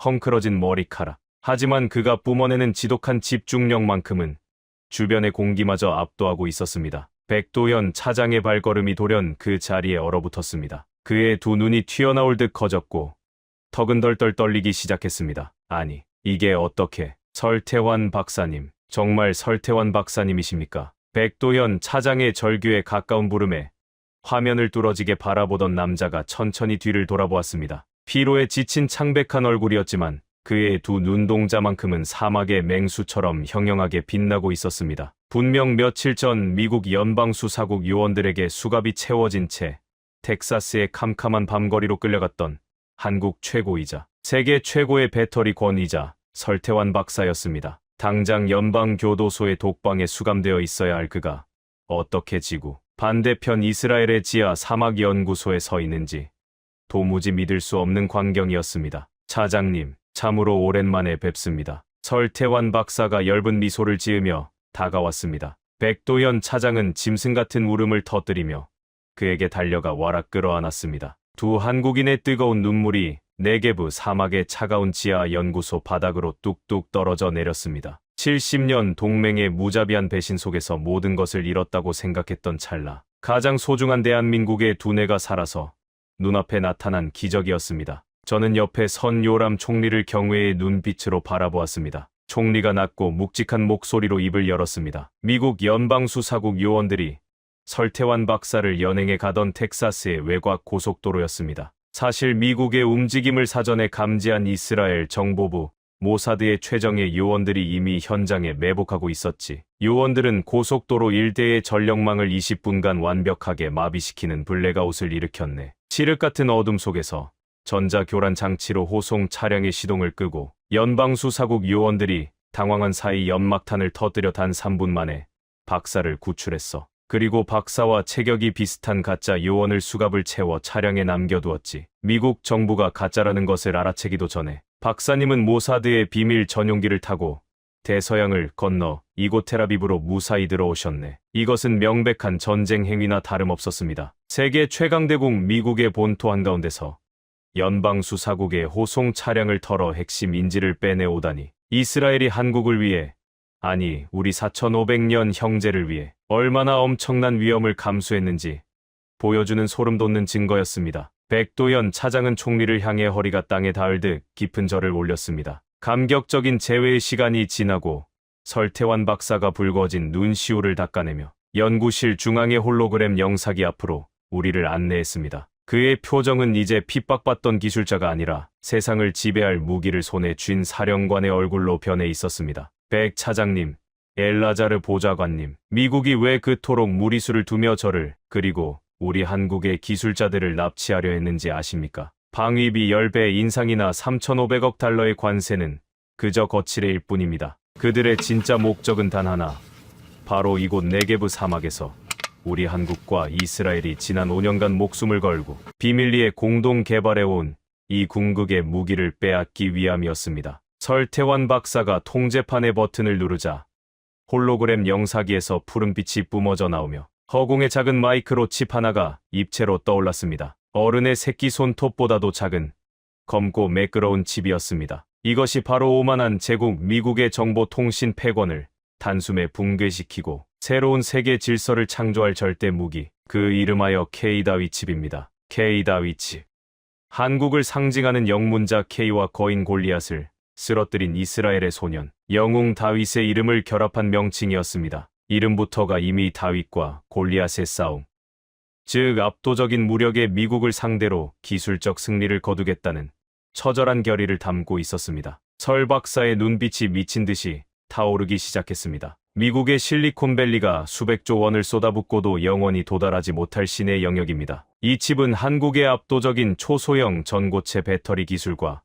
Speaker 2: 헝클어진 머리카락. 하지만 그가 뿜어내는 지독한 집중력만큼은 주변의 공기마저 압도하고 있었습니다. 백도현 차장의 발걸음이 돌연 그 자리에 얼어붙었습니다. 그의 두 눈이 튀어나올 듯 커졌고 턱은 덜덜 떨리기 시작했습니다. 아니, 이게 어떻게... 설태환 박사님, 정말 설태환 박사님이십니까? 백도현 차장의 절규에 가까운 부름에 화면을 뚫어지게 바라보던 남자가 천천히 뒤를 돌아보았습니다. 피로에 지친 창백한 얼굴이었지만 그의 두 눈동자만큼은 사막의 맹수처럼 형형하게 빛나고 있었습니다. 분명 며칠 전 미국 연방수사국 요원들에게 수갑이 채워진 채 텍사스의 캄캄한 밤거리로 끌려갔던 한국 최고이자 세계 최고의 배터리 권위자 설태환 박사였습니다. 당장 연방교도소의 독방에 수감되어 있어야 할 그가 어떻게 지구 반대편 이스라엘의 지하 사막연구소에 서 있는지 도무지 믿을 수 없는 광경이었습니다. 차장님, 참으로 오랜만에 뵙습니다. 설태환 박사가 엷은 미소를 지으며 다가왔습니다. 백도현 차장은 짐승 같은 울음을 터뜨리며 그에게 달려가 와락 끌어안았습니다. 두 한국인의 뜨거운 눈물이 네게브 사막의 차가운 지하 연구소 바닥으로 뚝뚝 떨어져 내렸습니다. 70년 동맹의 무자비한 배신 속에서 모든 것을 잃었다고 생각했던 찰나, 가장 소중한 대한민국의 두뇌가 살아서 눈앞에 나타난 기적이었습니다. 저는 옆에 선 요람 총리를 경외의 눈빛으로 바라보았습니다. 총리가 낮고 묵직한 목소리로 입을 열었습니다. 미국 연방수사국 요원들이 설태환 박사를 연행해 가던 텍사스의 외곽 고속도로였습니다. 사실 미국의 움직임을 사전에 감지한 이스라엘 정보부 모사드의 최정예 요원들이 이미 현장에 매복하고 있었지. 요원들은 고속도로 일대의 전력망을 20분간 완벽하게 마비시키는 블랙아웃을 일으켰네. 칠흑 같은 어둠 속에서 전자교란 장치로 호송 차량의 시동을 끄고 연방수사국 요원들이 당황한 사이 연막탄을 터뜨려 단 3분 만에 박사를 구출했어. 그리고 박사와 체격이 비슷한 가짜 요원을 수갑을 채워 차량에 남겨두었지. 미국 정부가 가짜라는 것을 알아채기도 전에 박사님은 모사드의 비밀 전용기를 타고 대서양을 건너 이곳 텔아비브로 무사히 들어오셨네. 이것은 명백한 전쟁 행위나 다름없었습니다. 세계 최강대국 미국의 본토 한가운데서 연방수사국의 호송 차량을 털어 핵심 인지를 빼내오다니. 이스라엘이 한국을 위해, 아니 우리 4500년 형제를 위해 얼마나 엄청난 위험을 감수했는지 보여주는 소름 돋는 증거였습니다. 백도현 차장은 총리를 향해 허리가 땅에 닿을 듯 깊은 절을 올렸습니다. 감격적인 재회의 시간이 지나고 설태환 박사가 붉어진 눈시울을 닦아내며 연구실 중앙의 홀로그램 영사기 앞으로 우리를 안내했습니다. 그의 표정은 이제 핍박받던 기술자가 아니라 세상을 지배할 무기를 손에 쥔 사령관의 얼굴로 변해 있었습니다. 백 차장님, 엘라자르 보좌관님, 미국이 왜 그토록 무리수를 두며 저를, 그리고 우리 한국의 기술자들을 납치하려 했는지 아십니까? 방위비 10배 인상이나 3,500억 달러의 관세는 그저 거칠애일 뿐입니다. 그들의 진짜 목적은 단 하나, 바로 이곳 네게브 사막에서 우리 한국과 이스라엘이 지난 5년간 목숨을 걸고 비밀리에 공동 개발해온 이 궁극의 무기를 빼앗기 위함이었습니다. 설태환 박사가 통제판의 버튼을 누르자 홀로그램 영사기에서 푸른빛이 뿜어져 나오며 허공의 작은 마이크로칩 하나가 입체로 떠올랐습니다. 어른의 새끼 손톱보다도 작은 검고 매끄러운 칩이었습니다. 이것이 바로 오만한 제국 미국의 정보통신 패권을 단숨에 붕괴시키고 새로운 세계 질서를 창조할 절대 무기, 그 이름하여 K-다위칩입니다. K-다위칩. 한국을 상징하는 영문자 K와 거인 골리앗을 쓰러뜨린 이스라엘의 소년, 영웅 다윗의 이름을 결합한 명칭이었습니다. 이름부터가 이미 다윗과 골리앗의 싸움, 즉 압도적인 무력의 미국을 상대로 기술적 승리를 거두겠다는 처절한 결의를 담고 있었습니다. 설 박사의 눈빛이 미친 듯이 타오르기 시작했습니다. 미국의 실리콘밸리가 수백조 원을 쏟아붓고도 영원히 도달하지 못할 신의 영역입니다. 이 칩은 한국의 압도적인 초소형 전고체 배터리 기술과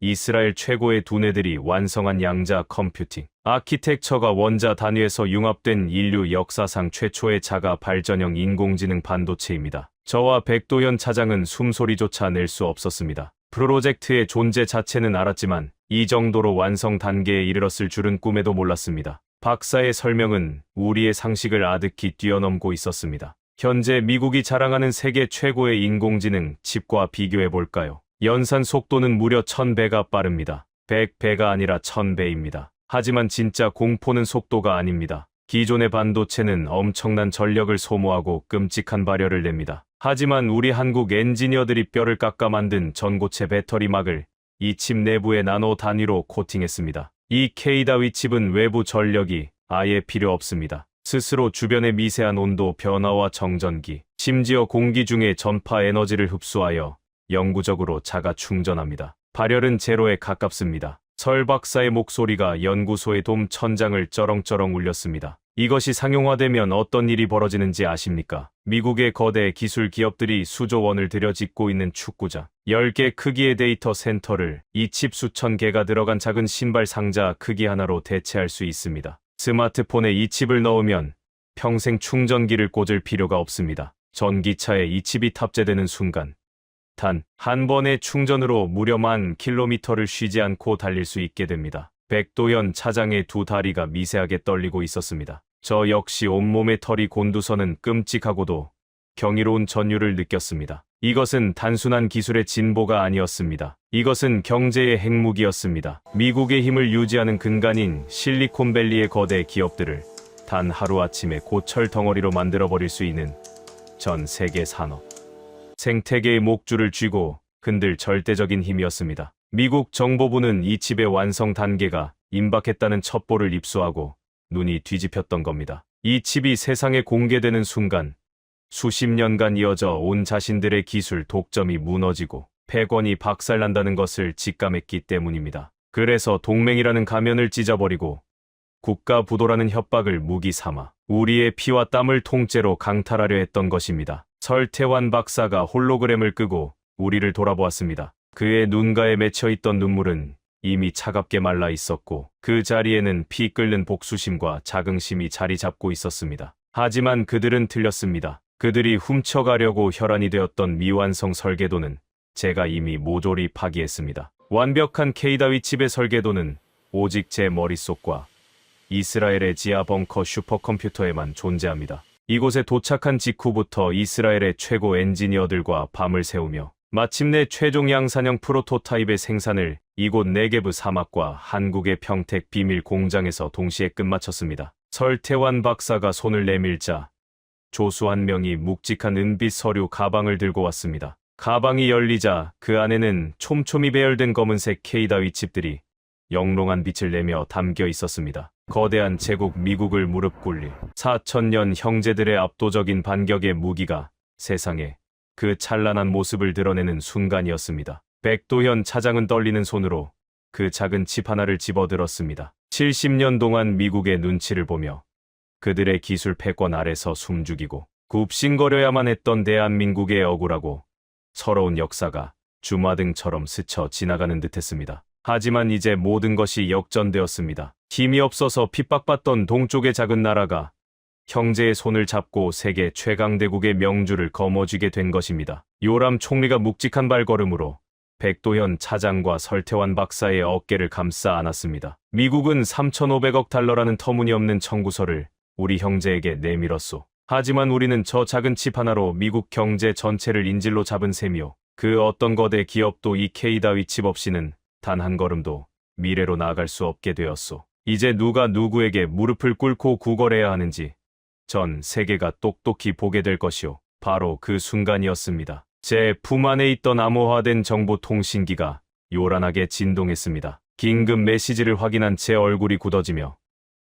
Speaker 2: 이스라엘 최고의 두뇌들이 완성한 양자 컴퓨팅 아키텍처가 원자 단위에서 융합된 인류 역사상 최초의 자가 발전형 인공지능 반도체입니다. 저와 백도현 차장은 숨소리조차 낼 수 없었습니다. 프로젝트의 존재 자체는 알았지만 이 정도로 완성 단계에 이르렀을 줄은 꿈에도 몰랐습니다. 박사의 설명은 우리의 상식을 아득히 뛰어넘고 있었습니다. 현재 미국이 자랑하는 세계 최고의 인공지능 칩과 비교해볼까요? 연산 속도는 무려 1000배가 빠릅니다. 100배가 아니라 1000배입니다. 하지만 진짜 공포는 속도가 아닙니다. 기존의 반도체는 엄청난 전력을 소모하고 끔찍한 발열을 냅니다. 하지만 우리 한국 엔지니어들이 뼈를 깎아 만든 전고체 배터리막을 이 칩 내부의 나노 단위로 코팅했습니다. 이 K-다위 칩은 외부 전력이 아예 필요 없습니다. 스스로 주변의 미세한 온도 변화와 정전기, 심지어 공기 중에 전파 에너지를 흡수하여 영구적으로 자가 충전합니다. 발열은 제로에 가깝습니다. 설 박사의 목소리가 연구소의 돔 천장을 쩌렁쩌렁 울렸습니다. 이것이 상용화되면 어떤 일이 벌어지는지 아십니까? 미국의 거대 기술 기업들이 수조 원을 들여 짓고 있는 축구장, 10개 크기의 데이터 센터를 이 칩 수천 개가 들어간 작은 신발 상자 크기 하나로 대체할 수 있습니다. 스마트폰에 이 칩을 넣으면 평생 충전기를 꽂을 필요가 없습니다. 전기차에 이 칩이 탑재되는 순간 단 한 번의 충전으로 무려 10,000km를 쉬지 않고 달릴 수 있게 됩니다. 백도현 차장의 두 다리가 미세하게 떨리고 있었습니다. 저 역시 온몸의 털이 곤두서는 끔찍하고도 경이로운 전율을 느꼈습니다. 이것은 단순한 기술의 진보가 아니었습니다. 이것은 경제의 핵무기였습니다. 미국의 힘을 유지하는 근간인 실리콘밸리의 거대 기업들을 단 하루아침에 고철 덩어리로 만들어버릴 수 있는 전 세계 산업 생태계의 목줄을 쥐고 흔들 절대적인 힘이었습니다. 미국 정보부는 이 칩의 완성 단계가 임박했다는 첩보를 입수하고 눈이 뒤집혔던 겁니다. 이 칩이 세상에 공개되는 순간 수십 년간 이어져 온 자신들의 기술 독점이 무너지고 패권이 박살난다는 것을 직감했기 때문입니다. 그래서 동맹이라는 가면을 찢어버리고 국가 부도라는 협박을 무기 삼아 우리의 피와 땀을 통째로 강탈하려 했던 것입니다. 설태환 박사가 홀로그램을 끄고 우리를 돌아보았습니다. 그의 눈가에 맺혀있던 눈물은 이미 차갑게 말라 있었고 그 자리에는 피 끓는 복수심과 자긍심이 자리 잡고 있었습니다. 하지만 그들은 틀렸습니다. 그들이 훔쳐가려고 혈안이 되었던 미완성 설계도는 제가 이미 모조리 파기했습니다. 완벽한 K다위 칩의 설계도는 오직 제 머릿속과 이스라엘의 지하 벙커 슈퍼컴퓨터에만 존재합니다. 이곳에 도착한 직후부터 이스라엘의 최고 엔지니어들과 밤을 새우며 마침내 최종 양산형 프로토타입의 생산을 이곳 네게브 사막과 한국의 평택 비밀 공장에서 동시에 끝마쳤습니다. 설태환 박사가 손을 내밀자 조수 한 명이 묵직한 은빛 서류 가방을 들고 왔습니다. 가방이 열리자 그 안에는 촘촘히 배열된 검은색 K다위 칩들이 영롱한 빛을 내며 담겨 있었습니다. 거대한 제국 미국을 무릎 꿇릴 4,000년 형제들의 압도적인 반격의 무기가 세상에 그 찬란한 모습을 드러내는 순간이었습니다. 백도현 차장은 떨리는 손으로 그 작은 칩 하나를 집어들었습니다. 70년 동안 미국의 눈치를 보며 그들의 기술 패권 아래서 숨죽이고 굽신거려야만 했던 대한민국의 억울하고 서러운 역사가 주마등처럼 스쳐 지나가는 듯했습니다. 하지만 이제 모든 것이 역전되었습니다. 힘이 없어서 핍박받던 동쪽의 작은 나라가 형제의 손을 잡고 세계 최강대국의 명주를 거머쥐게 된 것입니다. 요람 총리가 묵직한 발걸음으로 백도현 차장과 설태환 박사의 어깨를 감싸 안았습니다. 미국은 3,500억 달러라는 터무니없는 청구서를 우리 형제에게 내밀었소. 하지만 우리는 저 작은 칩 하나로 미국 경제 전체를 인질로 잡은 셈이요. 그 어떤 거대 기업도 이 K다위 칩 없이는 단 한 걸음도 미래로 나아갈 수 없게 되었소. 이제 누가 누구에게 무릎을 꿇고 구걸해야 하는지 전 세계가 똑똑히 보게 될 것이요. 바로 그 순간이었습니다. 제 품 안에 있던 암호화된 정보통신기가 요란하게 진동했습니다. 긴급 메시지를 확인한 제 얼굴이 굳어지며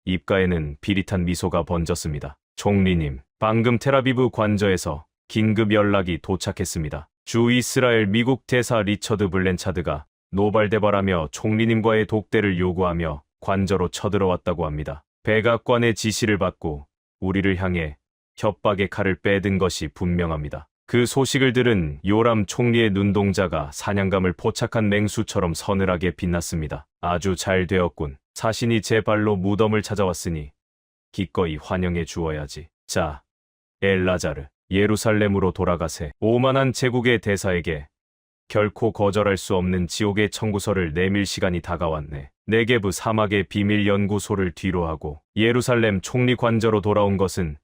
Speaker 2: 입가에는 비릿한 미소가 번졌습니다. 총리님, 방금 텔아비브 관저에서 긴급 연락이 도착했습니다. 주 이스라엘 미국 대사 리처드 블렌차드가 노발대발하며 총리님과의 독대를 요구하며 관저로 쳐들어왔다고 합니다. 백악관의 지시를 받고 우리를 향해 협박의 칼을 빼든 것이 분명합니다. 그 소식을 들은 요람 총리의 눈동자가 사냥감을 포착한 맹수처럼 서늘하게 빛났습니다. 아주 잘 되었군. 사신이 제 발로 무덤을 찾아왔으니 기꺼이 환영해 주어야지. 자, 엘라자르, 예루살렘으로 돌아가세. 오만한 제국의 대사에게 결코 거절할 수 없는 지옥의 청구서를 내밀 시간이 다가왔네. 네게브 사막의 비밀 연구소를 뒤로하고 예루살렘 총리 관저로 돌아온 것은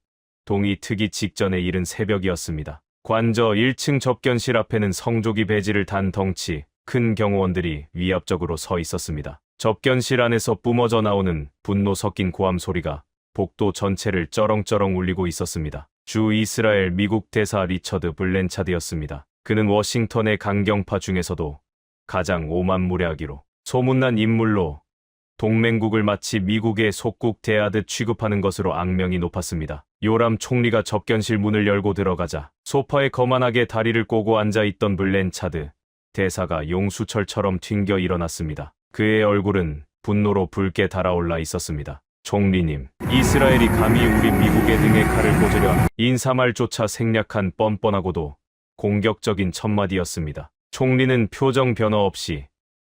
Speaker 2: 동이 트기 직전에 이른 새벽이었습니다. 관저 1층 접견실 앞에는 성조기 배지를 단 덩치 큰 경호원들이 위압적으로 서 있었습니다. 접견실 안에서 뿜어져 나오는 분노 섞인 고함 소리가 복도 전체를 쩌렁쩌렁 울리고 있었습니다. 주 이스라엘 미국 대사 리처드 블렌차드였습니다. 그는 워싱턴의 강경파 중에서도 가장 오만무례하기로 소문난 인물로 동맹국을 마치 미국의 속국 대하듯 취급하는 것으로 악명이 높았습니다. 요람 총리가 접견실 문을 열고 들어가자 소파에 거만하게 다리를 꼬고 앉아있던 블렌차드 대사가 용수철처럼 튕겨 일어났습니다. 그의 얼굴은 분노로 붉게 달아올라 있었습니다. 총리님, 이스라엘이 감히 우리 미국의 등에 칼을 꽂으려 하는 인사말조차 생략한 뻔뻔하고도 공격적인 첫마디였습니다. 총리는 표정 변화 없이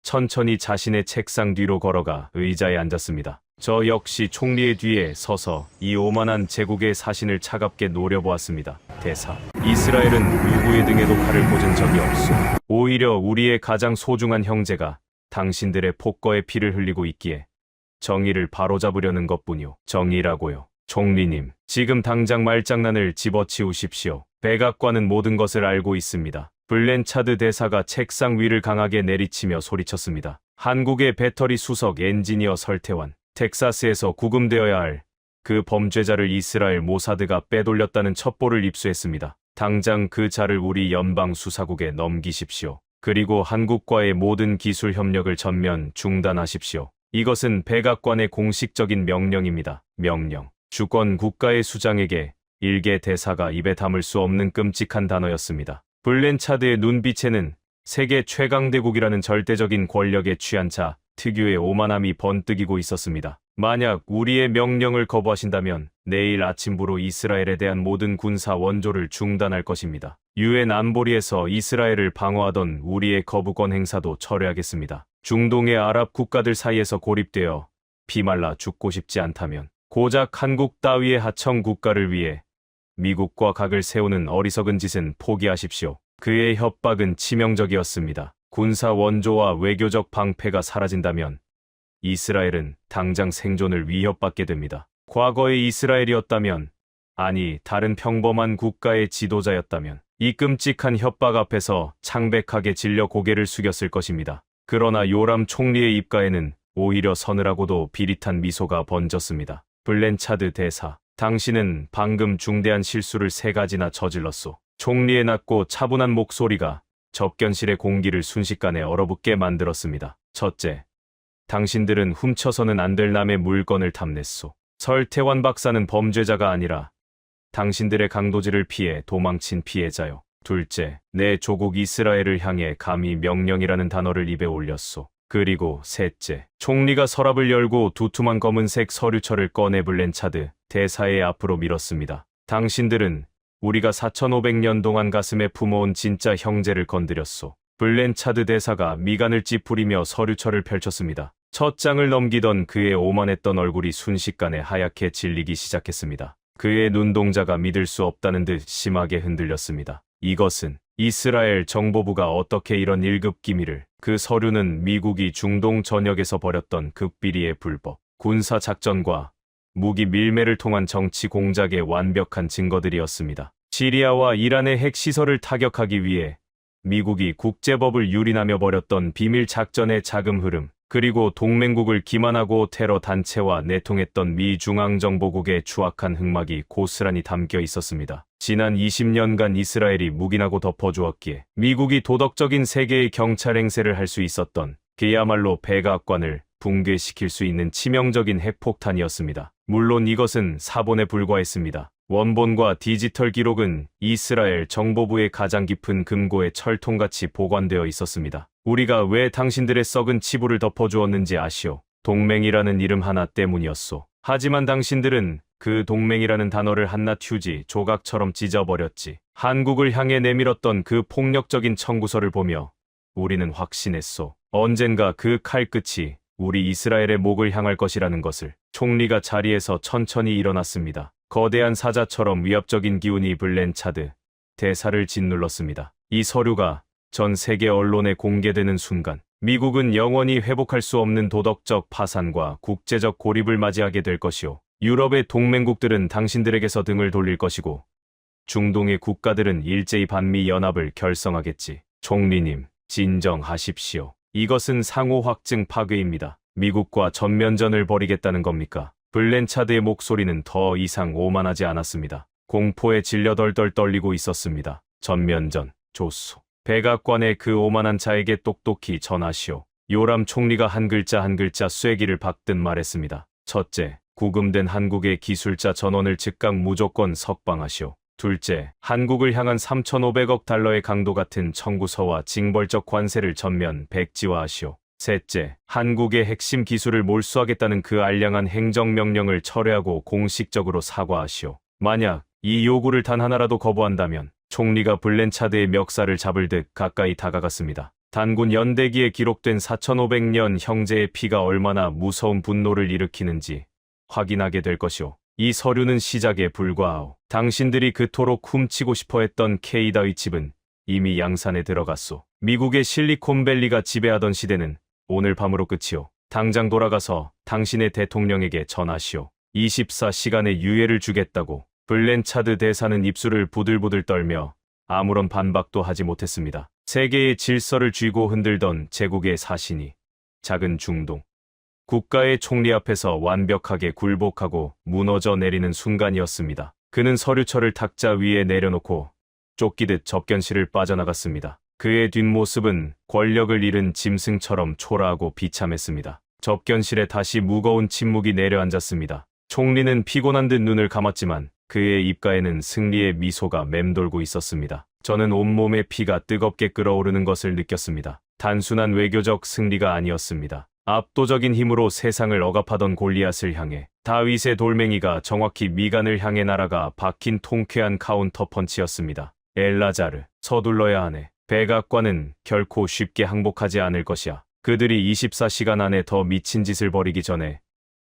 Speaker 2: 천천히 자신의 책상 뒤로 걸어가 의자에 앉았습니다. 저 역시 총리의 뒤에 서서 이 오만한 제국의 사신을 차갑게 노려보았습니다. 대사, 이스라엘은 누구의 등에도 칼을 꽂은 적이 없소. 오히려 우리의 가장 소중한 형제가 당신들의 폭거에 피를 흘리고 있기에 정의를 바로잡으려는 것뿐이오. 정의라고요. 총리님, 지금 당장 말장난을 집어치우십시오. 백악관은 모든 것을 알고 있습니다. 블렌차드 대사가 책상 위를 강하게 내리치며 소리쳤습니다. 한국의 배터리 수석 엔지니어 설태환, 텍사스에서 구금되어야 할 그 범죄자를 이스라엘 모사드가 빼돌렸다는 첩보를 입수했습니다. 당장 그 자를 우리 연방수사국에 넘기십시오. 그리고 한국과의 모든 기술 협력을 전면 중단하십시오. 이것은 백악관의 공식적인 명령입니다. 명령. 주권 국가의 수장에게 일개 대사가 입에 담을 수 없는 끔찍한 단어였습니다. 블렌차드의 눈빛에는 세계 최강대국이라는 절대적인 권력에 취한 자 특유의 오만함이 번뜩이고 있었습니다. 만약 우리의 명령을 거부하신다면 내일 아침부로 이스라엘에 대한 모든 군사 원조를 중단할 것입니다. 유엔 안보리에서 이스라엘을 방어하던 우리의 거부권 행사도 철회하겠습니다. 중동의 아랍 국가들 사이에서 고립되어 피말라 죽고 싶지 않다면 고작 한국 따위의 하청 국가를 위해 미국과 각을 세우는 어리석은 짓은 포기하십시오. 그의 협박은 치명적이었습니다. 군사 원조와 외교적 방패가 사라진다면 이스라엘은 당장 생존을 위협받게 됩니다. 과거의 이스라엘이었다면, 아니 다른 평범한 국가의 지도자였다면 이 끔찍한 협박 앞에서 창백하게 질려 고개를 숙였을 것입니다. 그러나 요람 총리의 입가에는 오히려 서늘하고도 비릿한 미소가 번졌습니다. 블렌차드 대사, 당신은 방금 중대한 실수를 3가지나 저질렀소. 총리의 낮고 차분한 목소리가 접견실의 공기를 순식간에 얼어붙게 만들었습니다. 첫째, 당신들은 훔쳐서는 안 될 남의 물건을 탐냈소. 설태환 박사는 범죄자가 아니라 당신들의 강도질을 피해 도망친 피해자요. 둘째, 내 조국 이스라엘을 향해 감히 명령이라는 단어를 입에 올렸소. 그리고 셋째, 총리가 서랍을 열고 두툼한 검은색 서류철을 꺼내 블렌차드 대사의 앞으로 밀었습니다. 당신들은 우리가 4500년 동안 가슴에 품어온 진짜 형제를 건드렸소. 블렌차드 대사가 미간을 찌푸리며 서류철을 펼쳤습니다. 첫 장을 넘기던 그의 오만했던 얼굴이 순식간에 하얗게 질리기 시작했습니다. 그의 눈동자가 믿을 수 없다는 듯 심하게 흔들렸습니다. 이것은 이스라엘 정보부가 어떻게 이런 1급 기밀을, 그 서류는 미국이 중동 전역에서 벌였던 극비리의 불법 군사작전과 무기 밀매를 통한 정치 공작의 완벽한 증거들이었습니다. 시리아와 이란의 핵시설을 타격하기 위해 미국이 국제법을 유린하며 벌였던 비밀 작전의 자금 흐름, 그리고 동맹국을 기만하고 테러 단체와 내통했던 미 중앙정보국의 추악한 흑막이 고스란히 담겨 있었습니다. 지난 20년간 이스라엘이 묵인하고 덮어주었기에 미국이 도덕적인 세계의 경찰 행세를 할 수 있었던 그야말로 백악관을 붕괴시킬 수 있는 치명적인 핵폭탄이었습니다. 물론 이것은 사본에 불과했습니다. 원본과 디지털 기록은 이스라엘 정보부의 가장 깊은 금고에 철통같이 보관되어 있었습니다. 우리가 왜 당신들의 썩은 치부를 덮어주었는지 아시오? 동맹이라는 이름 하나 때문이었소. 하지만 당신들은 그 동맹이라는 단어를 한낱 휴지 조각처럼 찢어버렸지. 한국을 향해 내밀었던 그 폭력적인 청구서를 보며 우리는 확신했소. 언젠가 그 칼끝이 우리 이스라엘의 목을 향할 것이라는 것을. 총리가 자리에서 천천히 일어났습니다. 거대한 사자처럼 위협적인 기운이 블렌차드 대사를 짓눌렀습니다. 이 서류가 전 세계 언론에 공개되는 순간 미국은 영원히 회복할 수 없는 도덕적 파산과 국제적 고립을 맞이하게 될 것이오. 유럽의 동맹국들은 당신들에게서 등을 돌릴 것이고 중동의 국가들은 일제히 반미 연합을 결성하겠지. 총리님, 진정하십시오. 이것은 상호 확증 파괴입니다. 미국과 전면전을 벌이겠다는 겁니까? 블렌차드의 목소리는 더 이상 오만하지 않았습니다. 공포에 질려 덜덜 떨리고 있었습니다. 전면전, 좋소. 백악관의 그 오만한 자에게 똑똑히 전하시오. 요람 총리가 한 글자 한 글자 쐐기를 박듯 말했습니다. 첫째, 구금된 한국의 기술자 전원을 즉각 무조건 석방하시오. 둘째, 한국을 향한 3,500억 달러의 강도 같은 청구서와 징벌적 관세를 전면 백지화하시오. 셋째, 한국의 핵심 기술을 몰수하겠다는 그 알량한 행정명령을 철회하고 공식적으로 사과하시오. 만약 이 요구를 단 하나라도 거부한다면 총리가 블렌차드의 멱살을 잡을 듯 가까이 다가갔습니다. 단군 연대기에 기록된 4,500년 형제의 피가 얼마나 무서운 분노를 일으키는지 확인하게 될 것이오. 이 서류는 시작에 불과하오. 당신들이 그토록 훔치고 싶어 했던 케이다의 집은 이미 양산에 들어갔소. 미국의 실리콘밸리가 지배하던 시대는 오늘 밤으로 끝이오. 당장 돌아가서 당신의 대통령에게 전하시오. 24시간의 유예를 주겠다고. 블렌차드 대사는 입술을 부들부들 떨며 아무런 반박도 하지 못했습니다. 세계의 질서를 쥐고 흔들던 제국의 사신이 작은 중동 국가의 총리 앞에서 완벽하게 굴복하고 무너져 내리는 순간이었습니다. 그는 서류철을 탁자 위에 내려놓고 쫓기듯 접견실을 빠져나갔습니다. 그의 뒷모습은 권력을 잃은 짐승처럼 초라하고 비참했습니다. 접견실에 다시 무거운 침묵이 내려앉았습니다. 총리는 피곤한 듯 눈을 감았지만 그의 입가에는 승리의 미소가 맴돌고 있었습니다. 저는 온몸의 피가 뜨겁게 끓어오르는 것을 느꼈습니다. 단순한 외교적 승리가 아니었습니다. 압도적인 힘으로 세상을 억압하던 골리앗을 향해 다윗의 돌멩이가 정확히 미간을 향해 날아가 박힌 통쾌한 카운터 펀치였습니다. 엘라자르, 서둘러야 하네. 백악관은 결코 쉽게 항복하지 않을 것이야. 그들이 24시간 안에 더 미친 짓을 벌이기 전에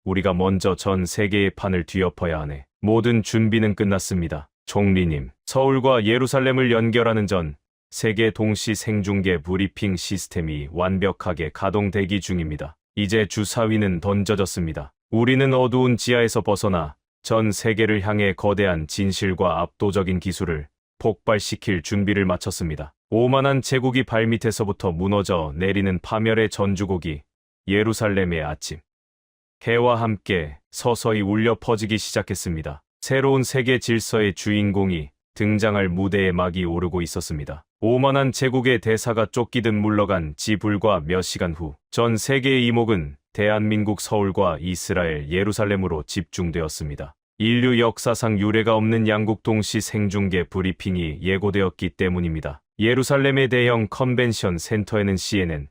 Speaker 2: 우리가 먼저 전 세계의 판을 뒤엎어야 하네. 모든 준비는 끝났습니다. 총리님, 서울과 예루살렘을 연결하는 전 세계 동시 생중계 브리핑 시스템이 완벽하게 가동 대기 중입니다. 이제 주사위는 던져졌습니다. 우리는 어두운 지하에서 벗어나 전 세계를 향해 거대한 진실과 압도적인 기술을 폭발시킬 준비를 마쳤습니다. 오만한 제국이 발밑에서부터 무너져 내리는 파멸의 전주곡이 예루살렘의 아침. 해와 함께 서서히 울려 퍼지기 시작했습니다. 새로운 세계 질서의 주인공이 등장할 무대에 막이 오르고 있었습니다. 오만한 제국의 대사가 쫓기듯 물러간 지 불과 몇 시간 후 전 세계의 이목은 대한민국 서울과 이스라엘 예루살렘으로 집중되었습니다. 인류 역사상 유례가 없는 양국 동시 생중계 브리핑이 예고되었기 때문입니다. 예루살렘의 대형 컨벤션 센터에는 CNN,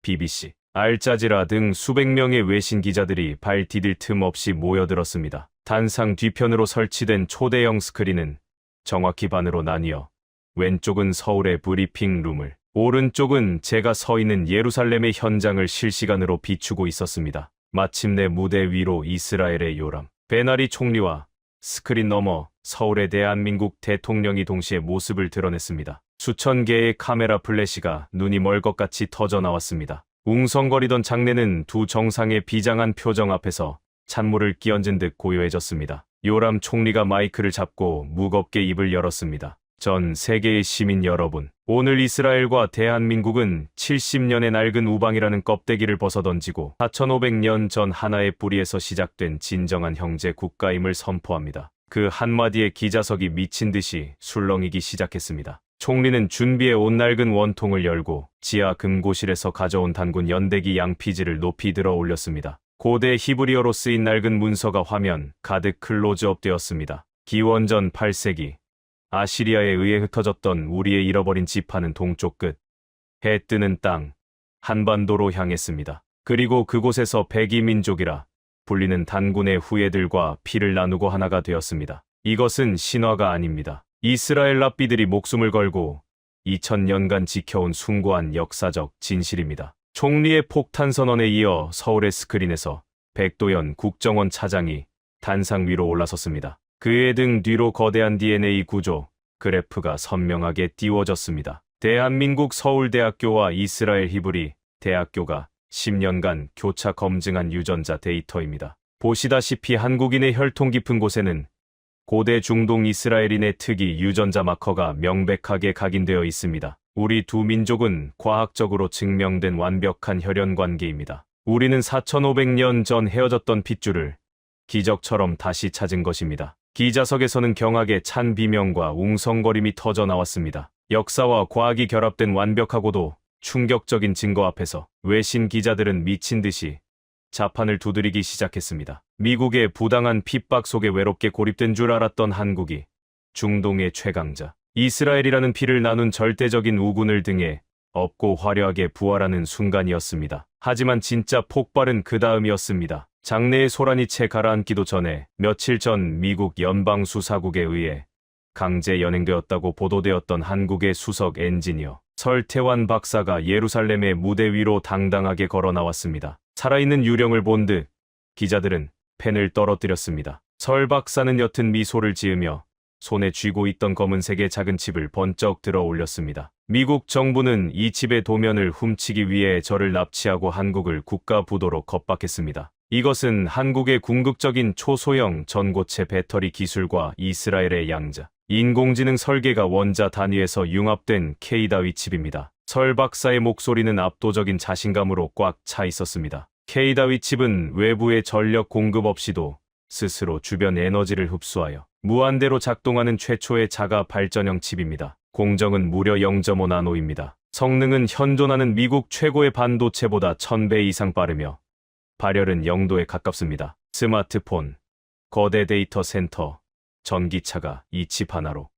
Speaker 2: BBC, 알자지라 등 수백 명의 외신 기자들이 발 디딜 틈 없이 모여들었습니다. 단상 뒤편으로 설치된 초대형 스크린은 정확히 반으로 나뉘어 왼쪽은 서울의 브리핑 룸을, 오른쪽은 제가 서 있는 예루살렘의 현장을 실시간으로 비추고 있었습니다. 마침내 무대 위로 이스라엘의 요람 베나리 총리와 스크린 너머 서울의 대한민국 대통령이 동시에 모습을 드러냈습니다. 수천 개의 카메라 플래시가 눈이 멀 것 같이 터져 나왔습니다. 웅성거리던 장내는 두 정상의 비장한 표정 앞에서 찬물을 끼얹은 듯 고요해졌습니다. 요람 총리가 마이크를 잡고 무겁게 입을 열었습니다. 전 세계의 시민 여러분, 오늘 이스라엘과 대한민국은 70년의 낡은 우방이라는 껍데기를 벗어던지고 4,500년 전 하나의 뿌리에서 시작된 진정한 형제 국가임을 선포합니다. 그 한마디에 기자석이 미친 듯이 술렁이기 시작했습니다. 총리는 준비해온 낡은 원통을 열고 지하 금고실에서 가져온 단군 연대기 양피지를 높이 들어 올렸습니다. 고대 히브리어로 쓰인 낡은 문서가 화면 가득 클로즈업 되었습니다. 기원전 8세기 아시리아에 의해 흩어졌던 우리의 잃어버린 지파는 동쪽 끝, 해 뜨는 땅, 한반도로 향했습니다. 그리고 그곳에서 백이민족이라 불리는 단군의 후예들과 피를 나누고 하나가 되었습니다. 이것은 신화가 아닙니다. 이스라엘 랍비들이 목숨을 걸고 2000년간 지켜온 숭고한 역사적 진실입니다. 총리의 폭탄 선언에 이어 서울의 스크린에서 백도연 국정원 차장이 단상 위로 올라섰습니다. 그의 등 뒤로 거대한 DNA 구조, 그래프가 선명하게 띄워졌습니다. 대한민국 서울대학교와 이스라엘 히브리 대학교가 10년간 교차 검증한 유전자 데이터입니다. 보시다시피 한국인의 혈통 깊은 곳에는 고대 중동 이스라엘인의 특이 유전자 마커가 명백하게 각인되어 있습니다. 우리 두 민족은 과학적으로 증명된 완벽한 혈연 관계입니다. 우리는 4,500년 전 헤어졌던 핏줄을 기적처럼 다시 찾은 것입니다. 기자석에서는 경악에 찬 비명과 웅성거림이 터져 나왔습니다. 역사와 과학이 결합된 완벽하고도 충격적인 증거 앞에서 외신 기자들은 미친 듯이 자판을 두드리기 시작했습니다. 미국의 부당한 핍박 속에 외롭게 고립된 줄 알았던 한국이 중동의 최강자 이스라엘이라는 피를 나눈 절대적인 우군을 등에 업고 화려하게 부활하는 순간이었습니다. 하지만 진짜 폭발은 그 다음이었습니다. 장내의 소란이 채 가라앉기도 전에 며칠 전 미국 연방수사국에 의해 강제 연행되었다고 보도되었던 한국의 수석 엔지니어 설태환 박사가 예루살렘의 무대 위로 당당하게 걸어 나왔습니다. 살아있는 유령을 본 듯 기자들은 펜을 떨어뜨렸습니다. 설 박사는 옅은 미소를 지으며 손에 쥐고 있던 검은색의 작은 칩을 번쩍 들어 올렸습니다. 미국 정부는 이 칩의 도면을 훔치기 위해 저를 납치하고 한국을 국가부도로 겁박했습니다. 이것은 한국의 궁극적인 초소형 전고체 배터리 기술과 이스라엘의 양자 인공지능 설계가 원자 단위에서 융합된 K다위 칩입니다. 설 박사의 목소리는 압도적인 자신감으로 꽉 차 있었습니다. K다위 칩은 외부의 전력 공급 없이도 스스로 주변 에너지를 흡수하여 무한대로 작동하는 최초의 자가 발전형 칩입니다. 공정은 무려 0.5 나노입니다. 성능은 현존하는 미국 최고의 반도체보다 1000배 이상 빠르며 발열은 0도에 가깝습니다. 스마트폰, 거대 데이터 센터, 전기차가 이 칩 하나로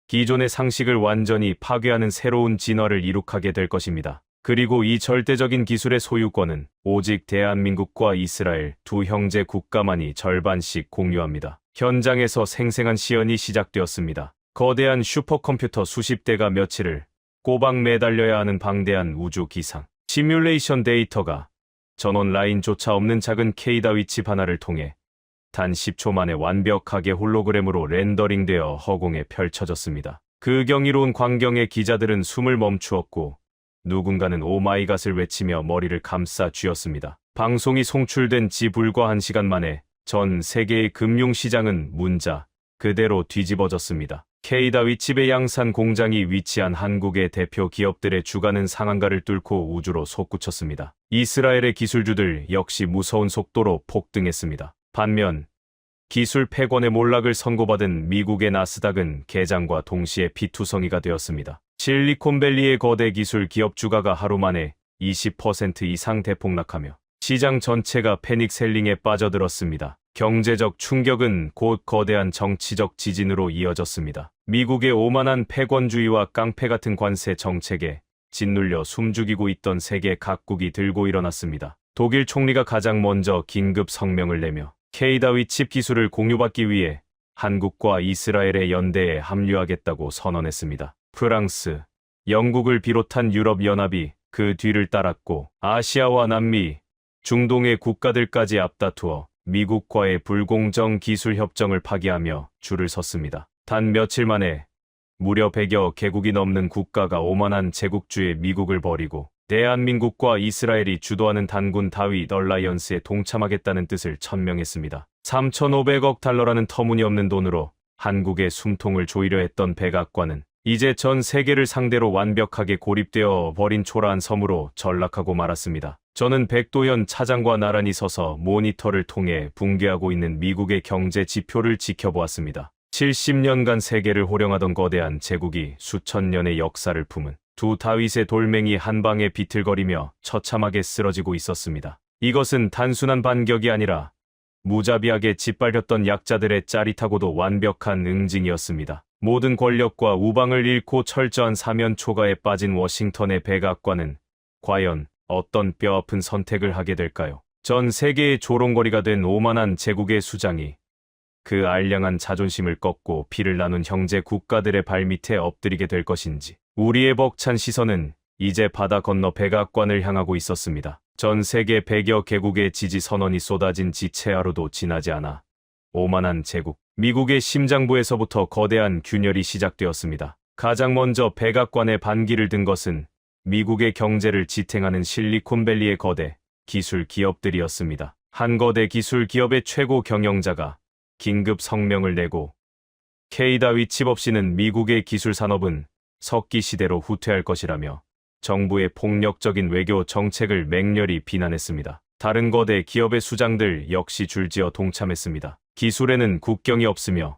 Speaker 2: 기존의 상식을 완전히 파괴하는 새로운 진화를 이룩하게 될 것입니다. 그리고 이 절대적인 기술의 소유권은 오직 대한민국과 이스라엘 두 형제 국가만이 절반씩 공유합니다. 현장에서 생생한 시연이 시작되었습니다. 거대한 슈퍼컴퓨터 수십 대가 며칠을 꼬박 매달려야 하는 방대한 우주 기상 시뮬레이션 데이터가 전원 라인조차 없는 작은 K다위 칩 하나를 통해 단 10초 만에 완벽하게 홀로그램으로 렌더링되어 허공에 펼쳐졌습니다. 그 경이로운 광경에 기자들은 숨을 멈추었고 누군가는 오마이갓을 외치며 머리를 감싸 쥐었습니다. 방송이 송출된 지 불과 1시간 만에 전 세계의 금융시장은 문자 그대로 뒤집어졌습니다. K다위 칩의 양산 공장이 위치한 한국의 대표 기업들의 주가는 상한가를 뚫고 우주로 솟구쳤습니다. 이스라엘의 기술주들 역시 무서운 속도로 폭등했습니다. 반면 기술 패권의 몰락을 선고받은 미국의 나스닥은 개장과 동시에 피투성이가 되었습니다. 실리콘밸리의 거대 기술 기업 주가가 하루 만에 20% 이상 대폭락하며 시장 전체가 패닉 셀링에 빠져들었습니다. 경제적 충격은 곧 거대한 정치적 지진으로 이어졌습니다. 미국의 오만한 패권주의와 깡패 같은 관세 정책에 짓눌려 숨죽이고 있던 세계 각국이 들고 일어났습니다. 독일 총리가 가장 먼저 긴급 성명을 내며 K다위 칩 기술을 공유받기 위해 한국과 이스라엘의 연대에 합류하겠다고 선언했습니다. 프랑스, 영국을 비롯한 유럽연합이 그 뒤를 따랐고 아시아와 남미, 중동의 국가들까지 앞다투어 미국과의 불공정 기술 협정을 파기하며 줄을 섰습니다. 단 며칠 만에 무려 100여 개국이 넘는 국가가 오만한 제국주의 미국을 버리고 대한민국과 이스라엘이 주도하는 단군 다윗 얼라이언스에 동참하겠다는 뜻을 천명했습니다. 3,500억 달러라는 터무니없는 돈으로 한국의 숨통을 조이려 했던 백악관은 이제 전 세계를 상대로 완벽하게 고립되어 버린 초라한 섬으로 전락하고 말았습니다. 저는 백도현 차장과 나란히 서서 모니터를 통해 붕괴하고 있는 미국의 경제 지표를 지켜보았습니다. 70년간 세계를 호령하던 거대한 제국이 수천 년의 역사를 품은 두 다윗의 돌멩이 한 방에 비틀거리며 처참하게 쓰러지고 있었습니다. 이것은 단순한 반격이 아니라 무자비하게 짓밟혔던 약자들의 짜릿하고도 완벽한 응징이었습니다. 모든 권력과 우방을 잃고 철저한 사면 초가에 빠진 워싱턴의 백악관은 과연 어떤 뼈아픈 선택을 하게 될까요? 전 세계의 조롱거리가 된 오만한 제국의 수장이 그 알량한 자존심을 꺾고 피를 나눈 형제 국가들의 발밑에 엎드리게 될 것인지. 우리의 벅찬 시선은 이제 바다 건너 백악관을 향하고 있었습니다. 전 세계 100여 개국의 지지 선언이 쏟아진 지 채 하루도 지나지 않아 오만한 제국, 미국의 심장부에서부터 거대한 균열이 시작되었습니다. 가장 먼저 백악관에 반기를 든 것은 미국의 경제를 지탱하는 실리콘밸리의 거대 기술 기업들이었습니다. 한 거대 기술 기업의 최고 경영자가 긴급 성명을 내고 K다위 칩 없이는 미국의 기술 산업은 석기 시대로 후퇴할 것이라며 정부의 폭력적인 외교 정책을 맹렬히 비난했습니다. 다른 거대 기업의 수장들 역시 줄지어 동참했습니다. 기술에는 국경이 없으며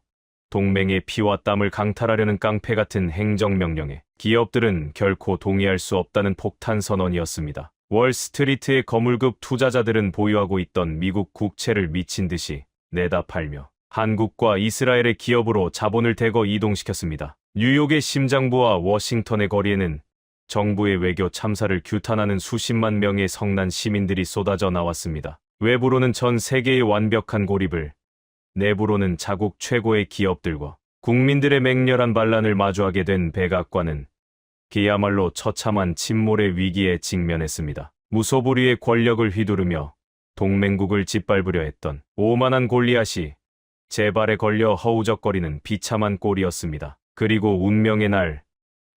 Speaker 2: 동맹의 피와 땀을 강탈하려는 깡패 같은 행정명령에 기업들은 결코 동의할 수 없다는 폭탄 선언이었습니다. 월스트리트의 거물급 투자자들은 보유하고 있던 미국 국채를 미친 듯이 내다 팔며 한국과 이스라엘의 기업으로 자본을 대거 이동시켰습니다. 뉴욕의 심장부와 워싱턴의 거리에는 정부의 외교 참사를 규탄하는 수십만 명의 성난 시민들이 쏟아져 나왔습니다. 외부로는 전 세계의 완벽한 고립을, 내부로는 자국 최고의 기업들과 국민들의 맹렬한 반란을 마주하게 된 백악관은 그야말로 처참한 침몰의 위기에 직면했습니다. 무소불위의 권력을 휘두르며 동맹국을 짓밟으려 했던 오만한 골리앗이 제 발에 걸려 허우적거리는 비참한 꼴이었습니다. 그리고 운명의 날,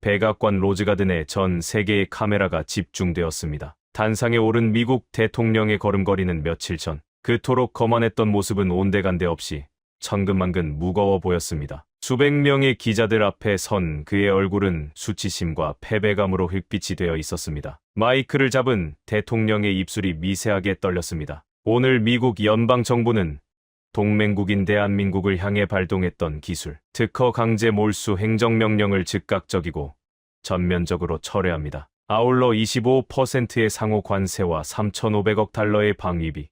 Speaker 2: 백악관 로즈가든에 전 세계의 카메라가 집중되었습니다. 단상에 오른 미국 대통령의 걸음걸이는 며칠 전 그토록 거만했던 모습은 온데간데 없이 천근만근 무거워 보였습니다. 수백 명의 기자들 앞에 선 그의 얼굴은 수치심과 패배감으로 흑빛이 되어 있었습니다. 마이크를 잡은 대통령의 입술이 미세하게 떨렸습니다. 오늘 미국 연방정부는 동맹국인 대한민국을 향해 발동했던 기술, 특허 강제 몰수 행정명령을 즉각적이고 전면적으로 철회합니다. 아울러 25%의 상호 관세와 3,500억 달러의 방위비,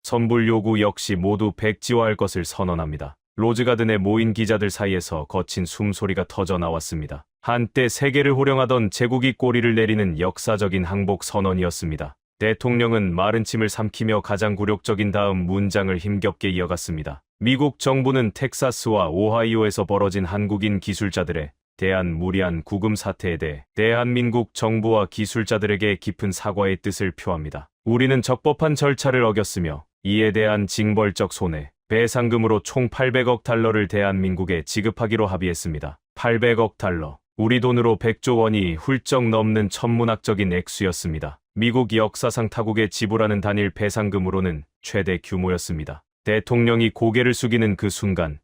Speaker 2: 선불 요구 역시 모두 백지화할 것을 선언합니다. 로즈가든에 모인 기자들 사이에서 거친 숨소리가 터져 나왔습니다. 한때 세계를 호령하던 제국이 꼬리를 내리는 역사적인 항복 선언이었습니다. 대통령은 마른 침을 삼키며 가장 굴욕적인 다음 문장을 힘겹게 이어갔습니다. 미국 정부는 텍사스와 오하이오에서 벌어진 한국인 기술자들의 대한 무리한 구금 사태에 대해 대한민국 정부와 기술자들에게 깊은 사과의 뜻을 표합니다. 우리는 적법한 절차를 어겼으며 이에 대한 징벌적 손해, 배상금으로 총 800억 달러를 대한민국에 지급하기로 합의했습니다. 800억 달러, 우리 돈으로 100조 원이 훌쩍 넘는 천문학적인 액수였습니다. 미국 역사상 타국에 지불하는 단일 배상금으로는 최대 규모였습니다. 대통령이 고개를 숙이는 그 순간,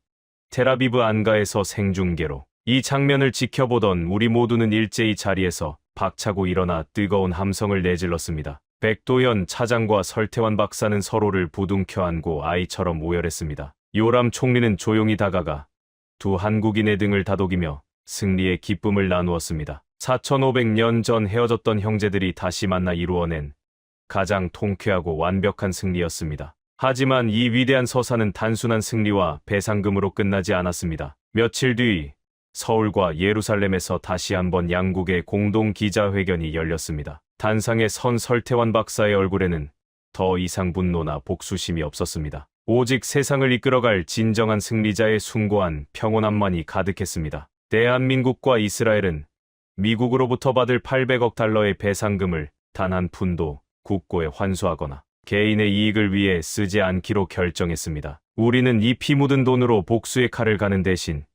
Speaker 2: 텔아비브 안가에서 생중계로 이 장면을 지켜보던 우리 모두는 일제히 자리에서 박차고 일어나 뜨거운 함성을 내질렀습니다. 백도현 차장과 설태환 박사는 서로를 부둥켜 안고 아이처럼 오열했습니다. 요람 총리는 조용히 다가가 두 한국인의 등을 다독이며 승리의 기쁨을 나누었습니다. 4,500년 전 헤어졌던 형제들이 다시 만나 이루어낸 가장 통쾌하고 완벽한 승리였습니다. 하지만 이 위대한 서사는 단순한 승리와 배상금으로 끝나지 않았습니다. 며칠 뒤 서울과 예루살렘에서 다시 한번 양국의 공동 기자회견이 열렸습니다. 단상에 선 설태환 박사의 얼굴에는 더 이상 분노나 복수심이 없었습니다. 오직 세상을 이끌어갈 진정한 승리자의 숭고한 평온함만이 가득했습니다. 대한민국과 이스라엘은 미국으로부터 받을 800억 달러의 배상금을 단 한 푼도 국고에 환수하거나 개인의 이익을 위해 쓰지 않기로 결정했습니다. 우리는 이 피 묻은 돈으로 복수의 칼을 가는 대신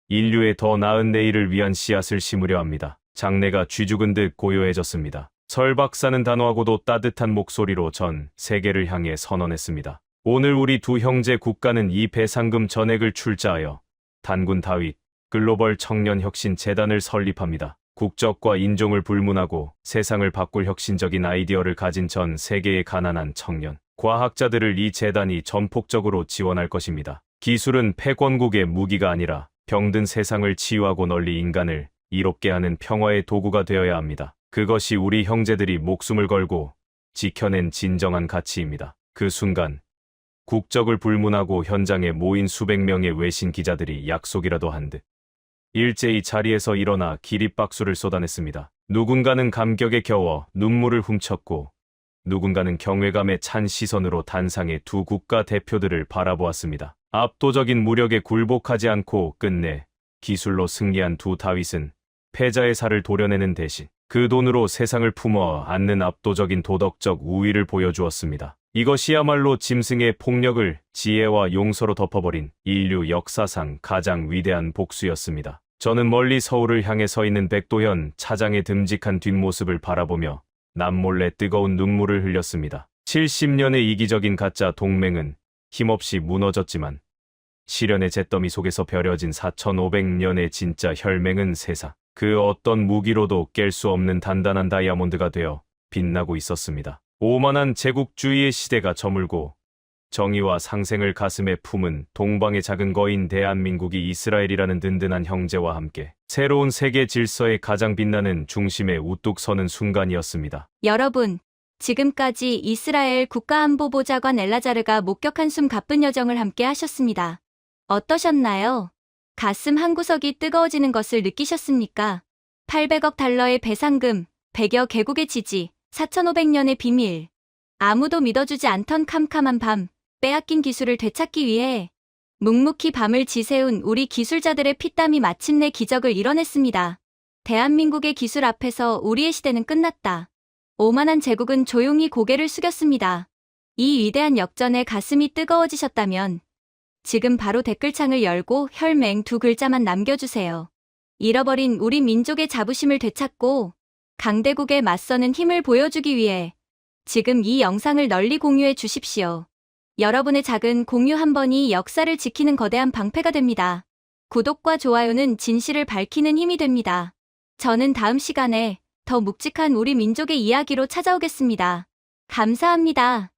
Speaker 2: 인류의 더 나은 내일을 위한 씨앗을 심으려 합니다. 장내가 쥐죽은 듯 고요해졌습니다. 설 박사는 단호하고도 따뜻한 목소리로 전 세계를 향해 선언했습니다. 오늘 우리 두 형제 국가는 이 배상금 전액을 출자하여 단군 다윗 글로벌 청년혁신 재단을 설립합니다. 국적과 인종을 불문하고 세상을 바꿀 혁신적인 아이디어를 가진 전 세계의 가난한 청년, 과학자들을 이 재단이 전폭적으로 지원할 것입니다. 기술은 패권국의 무기가 아니라 병든 세상을 치유하고 널리 인간을 이롭게 하는 평화의 도구가 되어야 합니다. 그것이 우리 형제들이 목숨을 걸고 지켜낸 진정한 가치입니다. 그 순간 국적을 불문하고 현장에 모인 수백 명의 외신 기자들이 약속이라도 한 듯 일제히 자리에서 일어나 기립박수를 쏟아냈습니다. 누군가는 감격에 겨워 눈물을 훔쳤고 누군가는 경외감에 찬 시선으로 단상의 두 국가 대표들을 바라보았습니다. 압도적인 무력에 굴복하지 않고 끝내 기술로 승리한 두 다윗은 패자의 살을 도려내는 대신 그 돈으로 세상을 품어 안는 압도적인 도덕적 우위를 보여주었습니다. 이것이야말로 짐승의 폭력을 지혜와 용서로 덮어버린 인류 역사상 가장 위대한 복수였습니다. 저는 멀리 서울을 향해 서 있는 백도현 차장의 듬직한 뒷모습을 바라보며 남몰래 뜨거운 눈물을 흘렸습니다. 70년의 이기적인 가짜 동맹은 힘없이 무너졌지만 시련의 잿더미 속에서 벼려진 4,500년의 진짜 혈맹은 세상 그 어떤 무기로도 깰 수 없는 단단한 다이아몬드가 되어 빛나고 있었습니다. 오만한 제국주의의 시대가 저물고 정의와 상생을 가슴에 품은 동방의 작은 거인 대한민국이 이스라엘이라는 든든한 형제와 함께 새로운 세계 질서의 가장 빛나는 중심에 우뚝 서는 순간이었습니다.
Speaker 3: 여러분, 지금까지 이스라엘 국가안보보좌관 엘라자르가 목격한 숨 가쁜 여정을 함께 하셨습니다. 어떠셨나요? 가슴 한구석이 뜨거워지는 것을 느끼셨습니까? 800억 달러의 배상금, 100여 개국의 지지, 4,500년의 비밀. 아무도 믿어주지 않던 캄캄한 밤, 빼앗긴 기술을 되찾기 위해 묵묵히 밤을 지새운 우리 기술자들의 피땀이 마침내 기적을 이뤄냈습니다. 대한민국의 기술 앞에서 우리의 시대는 끝났다. 오만한 제국은 조용히 고개를 숙였습니다. 이 위대한 역전에 가슴이 뜨거워지셨다면 지금 바로 댓글창을 열고 혈맹 두 글자만 남겨주세요. 잃어버린 우리 민족의 자부심을 되찾고 강대국에 맞서는 힘을 보여주기 위해 지금 이 영상을 널리 공유해 주십시오. 여러분의 작은 공유 한 번이 역사를 지키는 거대한 방패가 됩니다. 구독과 좋아요는 진실을 밝히는 힘이 됩니다. 저는 다음 시간에 더 묵직한 우리 민족의 이야기로 찾아오겠습니다. 감사합니다.